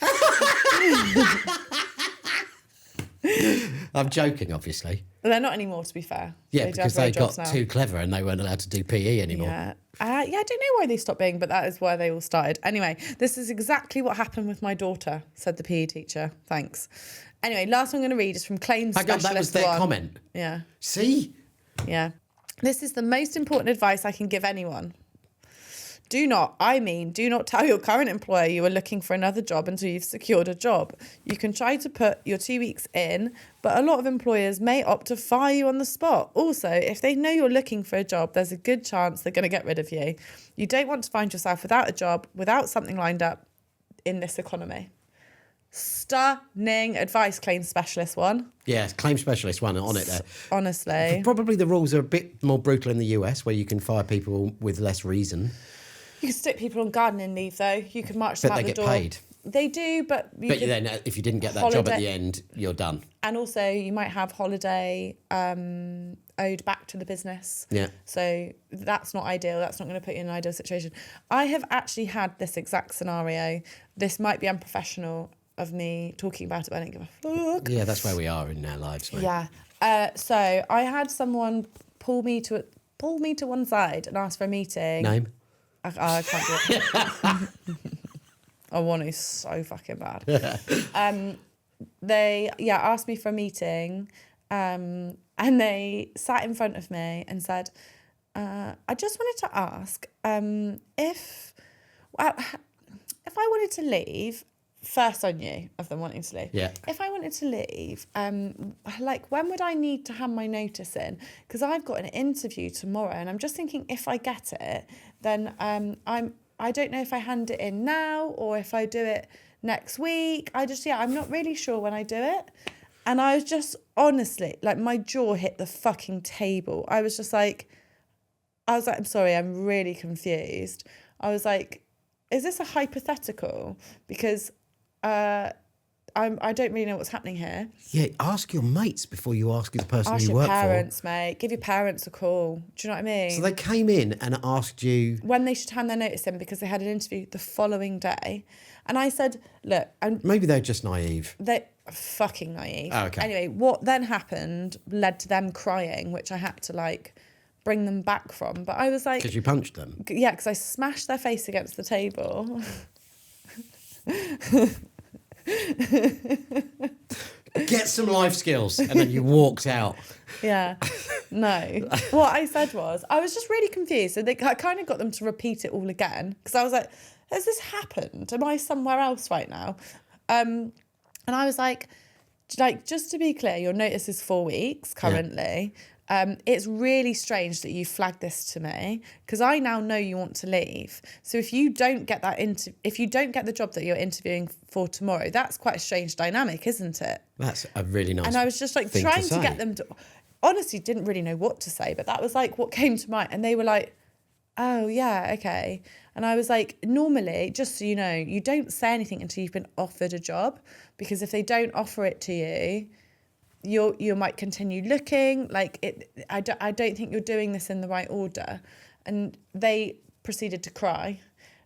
A: I'm joking, obviously.
B: Well, they're not anymore, to be fair.
A: Yeah, because they got too clever and they weren't allowed to do PE anymore.
B: Yeah. I don't know why they stopped being, but that is why they all started. Anyway, this is exactly what happened with my daughter, said the PE teacher. Thanks. Anyway, last one I'm going to read is from Claims Specialist 1.
A: That was their comment.
B: Yeah.
A: See?
B: Yeah. This is the most important advice I can give anyone. Do not tell your current employer you are looking for another job until you've secured a job. You can try to put your 2 weeks in, but a lot of employers may opt to fire you on the spot. Also, if they know you're looking for a job, there's a good chance they're going to get rid of you. You don't want to find yourself without a job, without something lined up in this economy. Stunning advice, Claims Specialist 1.
A: Yeah, Claims Specialist 1 on it there.
B: Honestly.
A: Probably the rules are a bit more brutal in the US where you can fire people with less reason.
B: You can stick people on gardening leave, though. You can march them out the door.
A: But they get paid.
B: They do, but...
A: then if you didn't get that job at the end, you're done.
B: And also, you might have holiday owed back to the business.
A: Yeah.
B: So that's not ideal. That's not going to put you in an ideal situation. I have actually had this exact scenario. This might be unprofessional of me talking about it, but I don't give a fuck.
A: Yeah, that's where we are in our lives, mate.
B: Yeah. So I had someone pull me to one side and ask for a meeting.
A: Name?
B: I can't do it. I want to so fucking bad. They asked me for a meeting, and they sat in front of me and said, "I just wanted to ask if I wanted to leave." First, I knew of them wanting to leave.
A: Yeah.
B: If I wanted to leave, when would I need to hand my notice in? Because I've got an interview tomorrow, and I'm just thinking if I get it, then I don't know if I hand it in now or if I do it next week. I'm not really sure when I do it. And I was just honestly, my jaw hit the fucking table. I was like, I'm sorry, I'm really confused. I was like, is this a hypothetical? Because I don't really know what's happening here.
A: Yeah, ask your mates before you ask the person
B: Ask
A: you
B: your
A: work
B: parents, mate. Give your parents a call. Do you know what I mean?
A: So they came in and asked you...
B: when they should hand their notice in because they had an interview the following day. And I said, look...
A: Maybe they're just naive.
B: They're fucking naive.
A: Oh, okay.
B: Anyway, what then happened led to them crying, which I had to, bring them back from. But I was like...
A: Because you punched them?
B: Yeah, because I smashed their face against the table.
A: Get some life skills. And then you walked out.
B: Yeah. No. What I said was, I was just really confused. So I kind of got them to repeat it all again. Because I was like, has this happened? Am I somewhere else right now? And I was like, just to be clear, your notice is 4 weeks currently. Yeah. It's really strange that you flagged this to me because I now know you want to leave. So if you don't get if you don't get the job that you're interviewing for tomorrow, that's quite a strange dynamic, isn't it?
A: That's a really nice.
B: And I was just like trying to get them to, honestly, didn't really know what to say, but that was like what came to mind. And they were like, oh yeah, okay. And I was like, normally, just so you know, you don't say anything until you've been offered a job, because if they don't offer it to you, you might continue looking. Like I don't think you're doing this in the right order. And they proceeded to cry,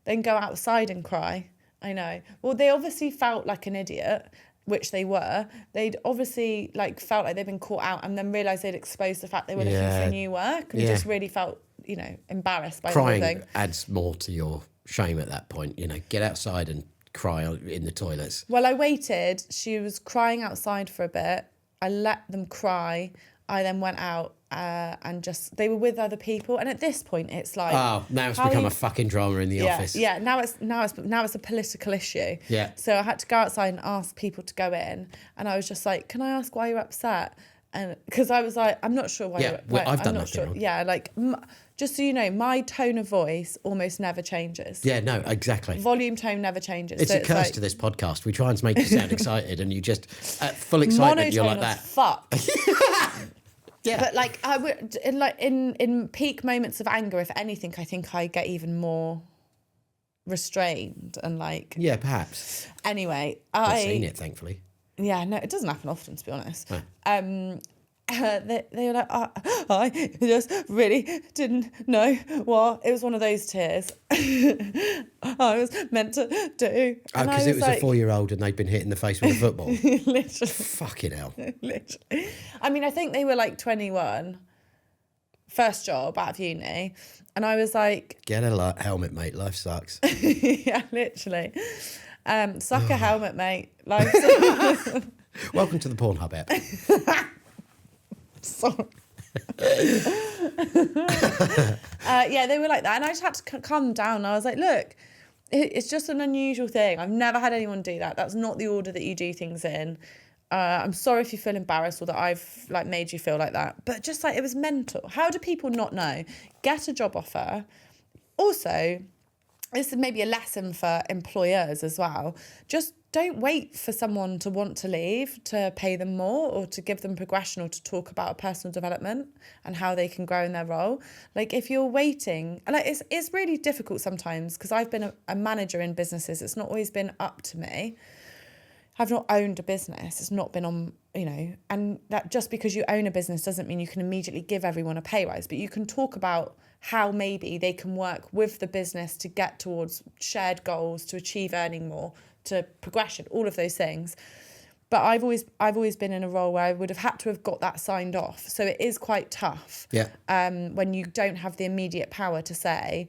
B: then go outside and cry. I know. Well, they obviously felt like an idiot, which they were. They'd obviously felt like they'd been caught out, and then realised they'd exposed the fact they were looking for new work, and just really felt, embarrassed by
A: crying.
B: The whole thing.
A: Adds more to your shame at that point. Get outside and cry in the toilets.
B: Well, I waited. She was crying outside for a bit. I let them cry. I then went out and they were with other people. And at this point, it's like,
A: oh, now it's become a fucking drama in the office.
B: Yeah, now it's a political issue.
A: Yeah.
B: So I had to go outside and ask people to go in, and I was just like, "Can I ask why you're upset?" And because I was like, "I'm not sure why."
A: Yeah, I've done nothing wrong.
B: Yeah, just so you know, my tone of voice almost never changes.
A: Yeah, no, exactly.
B: Volume tone never changes.
A: It's a curse to this podcast. We try and make you sound excited, and you just full excitement. You're like that.
B: Fuck.
A: Yeah.
B: But I would in peak moments of anger, if anything, I think I get even more restrained and
A: Yeah, perhaps.
B: Anyway,
A: I've seen it, thankfully.
B: Yeah, no, it doesn't happen often, to be honest.
A: No.
B: They were like, I just really didn't know what. It was one of those tears I was meant to do.
A: Oh, because it was a 4-year-old and they'd been hit in the face with a football.
B: Literally.
A: Fucking hell.
B: Literally. I mean, I think they were 21, first job out of uni. And I was like...
A: Get a helmet, mate. Life sucks.
B: Yeah, literally. Suck a helmet, mate. Life sucks.
A: Welcome to the Pornhub app.
B: Sorry. Yeah, they were like that, and I just had to calm down. I was like, look, it's just an unusual thing. I've never had anyone do that. That's not the order that you do things in. I'm sorry if you feel embarrassed or that I've made you feel like that, but just it was mental. How do people not know? Get a job offer. Also, this is maybe a lesson for employers as well. Just don't wait for someone to want to leave to pay them more or to give them progression or to talk about personal development and how they can grow in their role. If you're waiting, it's really difficult sometimes because I've been a manager in businesses. It's not always been up to me. I've not owned a business. It's not been on, and that just because you own a business doesn't mean you can immediately give everyone a pay rise, but you can talk about how maybe they can work with the business to get towards shared goals, to achieve earning more, to progression, all of those things. But I've always been in a role where I would have had to have got that signed off. So it is quite tough.
A: Yeah.
B: When you don't have the immediate power to say,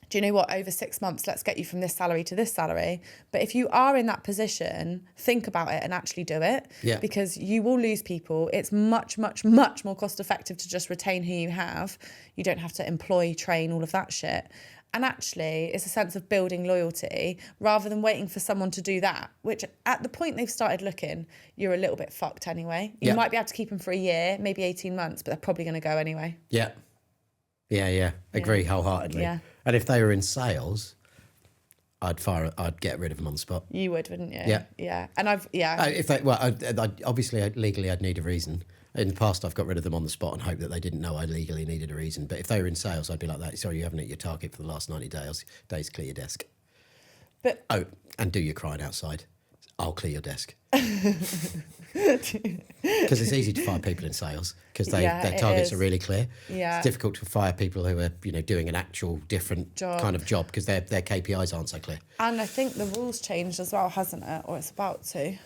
B: do you know what, over 6 months, let's get you from this salary to this salary. But if you are in that position, think about it and actually do it.
A: Yeah.
B: Because you will lose people. It's much, much, much more cost effective to just retain who you have. You don't have to employ, train, all of that shit. And actually, it's a sense of building loyalty rather than waiting for someone to do that, which at the point they've started looking, you're a little bit fucked anyway. You might be able to keep them for a year, maybe 18 months, but they're probably going to go anyway.
A: Yeah. Yeah. Agree wholeheartedly.
B: Yeah.
A: And if they were in sales, I'd get rid of them on the spot.
B: You would, wouldn't you?
A: Yeah.
B: Yeah. And
A: obviously, legally, I'd need a reason. In the past, I've got rid of them on the spot and hoped that they didn't know I legally needed a reason. But if they were in sales, I'd be like that. Sorry, you haven't hit your target for the last 90 days. Clear your desk.
B: But
A: and do your crying outside. I'll clear your desk. Because it's easy to fire people in sales because their targets are really clear.
B: Yeah.
A: It's difficult to fire people who are doing an actual different kind of job because their KPIs aren't so clear.
B: And I think the rules changed as well, hasn't it? Or it's about to.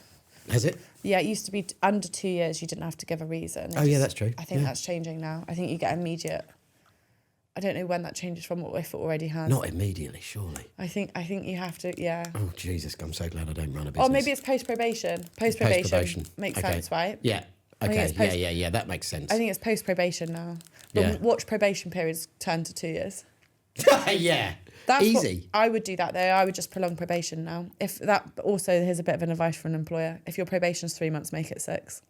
A: Has it?
B: Yeah, it used to be under 2 years you didn't have to give a reason.
A: Yeah, that's true.
B: I think that's changing now. I think you get immediate I don't know when that changes from, or if it already has.
A: Not immediately, surely.
B: I think you have to, yeah.
A: Oh, Jesus, I'm so glad I don't run a business.
B: Or maybe it's post-probation. Post-probation. Makes sense, right?
A: Yeah. Okay, yeah, that makes sense.
B: I think it's post-probation now. But watch probation periods turn to 2 years.
A: Yeah.
B: That's
A: easy.
B: I would do that though. I would just prolong probation now. If that also, here's a bit of an advice for an employer. If your probation's 3 months, make it 6.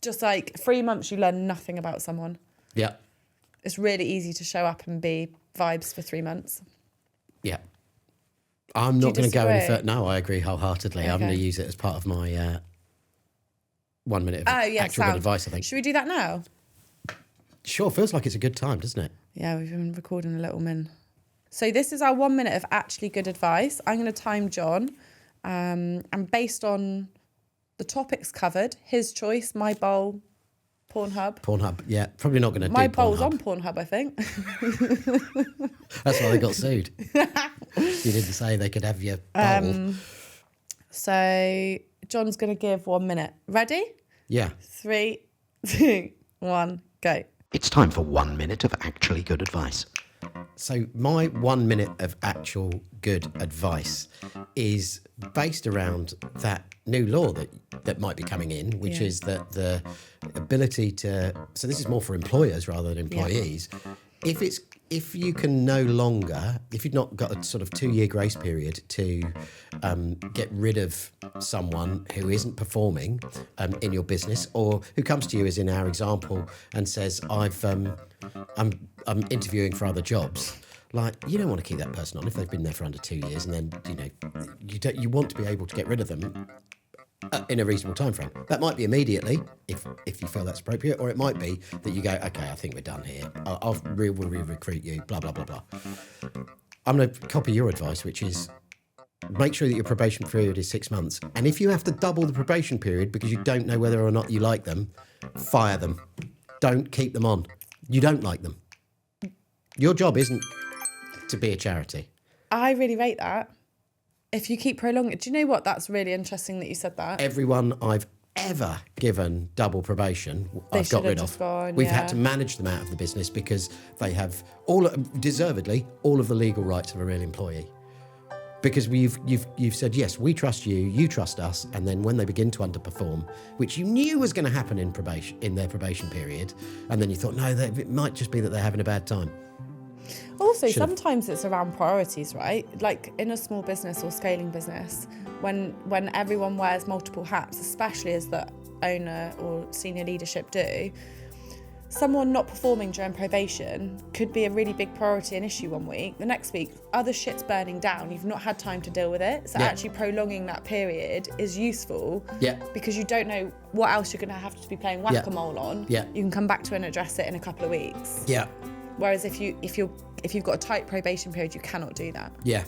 B: Just like 3 months, you learn nothing about someone.
A: Yeah.
B: It's really easy to show up and be vibes for 3 months.
A: Yeah. I'm not going to go any further. No, I agree wholeheartedly.
B: Okay.
A: I'm going to use it as part of my 1 minute of actual good advice, I think.
B: Should we do that now?
A: Sure, feels like it's a good time, doesn't it?
B: Yeah, we've been recording a little min. So this is our 1 minute of actually good advice. I'm going to time John. And based on the topics covered, his choice, my bowl, Pornhub, yeah. Probably not going to do my bowl's on Pornhub, I think.
A: That's why they got sued. You didn't say they could have your bowl.
B: So John's going to give 1 minute. Ready?
A: Yeah.
B: 3, 2, 1, go.
A: It's time for 1 minute of actually good advice. So my 1 minute of actual good advice is based around that new law that might be coming in, which is that the ability to, so this is more for employers rather than employees. If you can no longer, if you've not got a sort of 2 year grace period to get rid of someone who isn't performing in your business, or who comes to you, as in our example, and says, I'm interviewing for other jobs. Like, you don't want to keep that person on if they've been there for under 2 years, and then you want to be able to get rid of them in a reasonable time frame. That might be immediately, if you feel that's appropriate, or it might be that you go, okay, I think we're done here. I'll re-recruit you, blah, blah, blah, blah. I'm going to copy your advice, which is make sure that your probation period is 6 months. And if you have to double the probation period because you don't know whether or not you like them, fire them. Don't keep them on. You don't like them. Your job isn't to be a charity.
B: I really rate that. If you keep prolonging it, do you know what? That's really interesting that you said that.
A: Everyone I've ever given double probation, I've got rid of. We've had to manage them out of the business because they have deservedly all of the legal rights of a real employee. Because you've said, yes, we trust you, you trust us, and then when they begin to underperform, which you knew was going to happen in their probation period, and then you thought, no, it might just be that they're having a bad time.
B: Also, sometimes it's around priorities, right? Like in a small business or scaling business, when everyone wears multiple hats, especially as the owner or senior leadership do, someone not performing during probation could be a really big priority and issue 1 week. The next week, other shit's burning down. You've not had time to deal with it. So actually prolonging that period is useful because you don't know what else you're going to have to be playing whack-a-mole on. Yeah. You can come back to it and address it in a couple of weeks. Yeah. Whereas if you've got a tight probation period, you cannot do that. Yeah.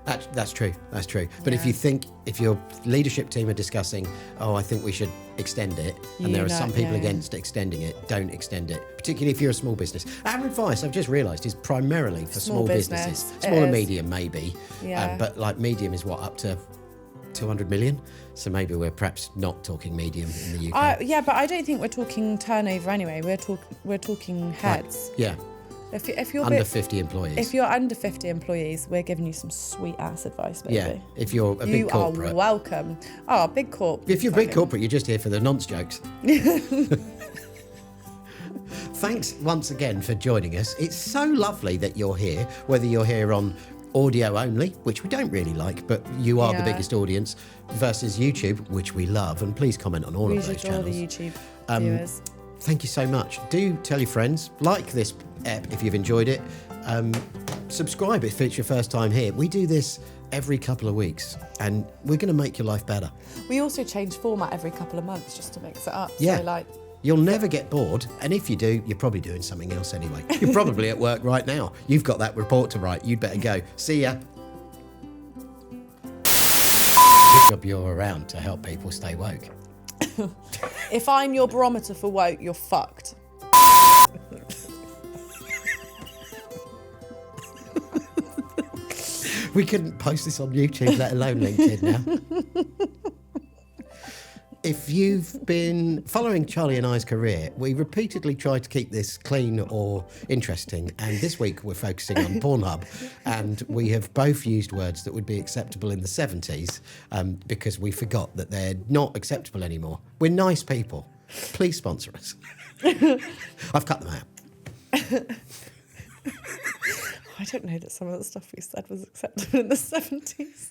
B: That's true.
A: But if your leadership team are discussing, I think we should extend it, and there are some people against extending it, don't extend it, particularly if you're a small business. Our advice, I've just realised, is primarily for small businesses. Small and medium, maybe. Yeah. But like medium is up to 200 million. So maybe we're perhaps not talking medium in the UK.
B: But I don't think we're talking turnover anyway. We're talking heads.
A: Right. Yeah.
B: If you're
A: under 50 employees.
B: If you're under 50 employees, we're giving you some sweet ass advice, baby.
A: Yeah. If you're a big corporate.
B: You are welcome. Oh, big corp.
A: If you're big corporate, you're just here for the nonce jokes. Thanks once again for joining us. It's so lovely that you're here, whether you're here on audio only, which we don't really like, but you are the biggest audience, versus YouTube, which we love. And please comment on all of those channels.
B: We adore the YouTube viewers.
A: Thank you so much. Do tell your friends, like this ep if you've enjoyed it. Subscribe if it's your first time here. We do this every couple of weeks, and we're going to make your life better.
B: We also change format every couple of months just to mix it up.
A: Yeah.
B: So
A: you'll never get bored, and if you do, you're probably doing something else anyway. You're probably at work right now. You've got that report to write. You'd better go. See ya. Good job you're around to help people stay woke.
B: If I'm your barometer for woke, you're fucked.
A: We couldn't post this on YouTube, let alone LinkedIn now. If you've been following Charlie and I's career, we repeatedly try to keep this clean or interesting, and this week we're focusing on Pornhub, and we have both used words that would be acceptable in the 70s because we forgot that they're not acceptable anymore. We're nice people. Please sponsor us. I've cut them out.
B: I don't know that some of the stuff we said was acceptable in the 70s.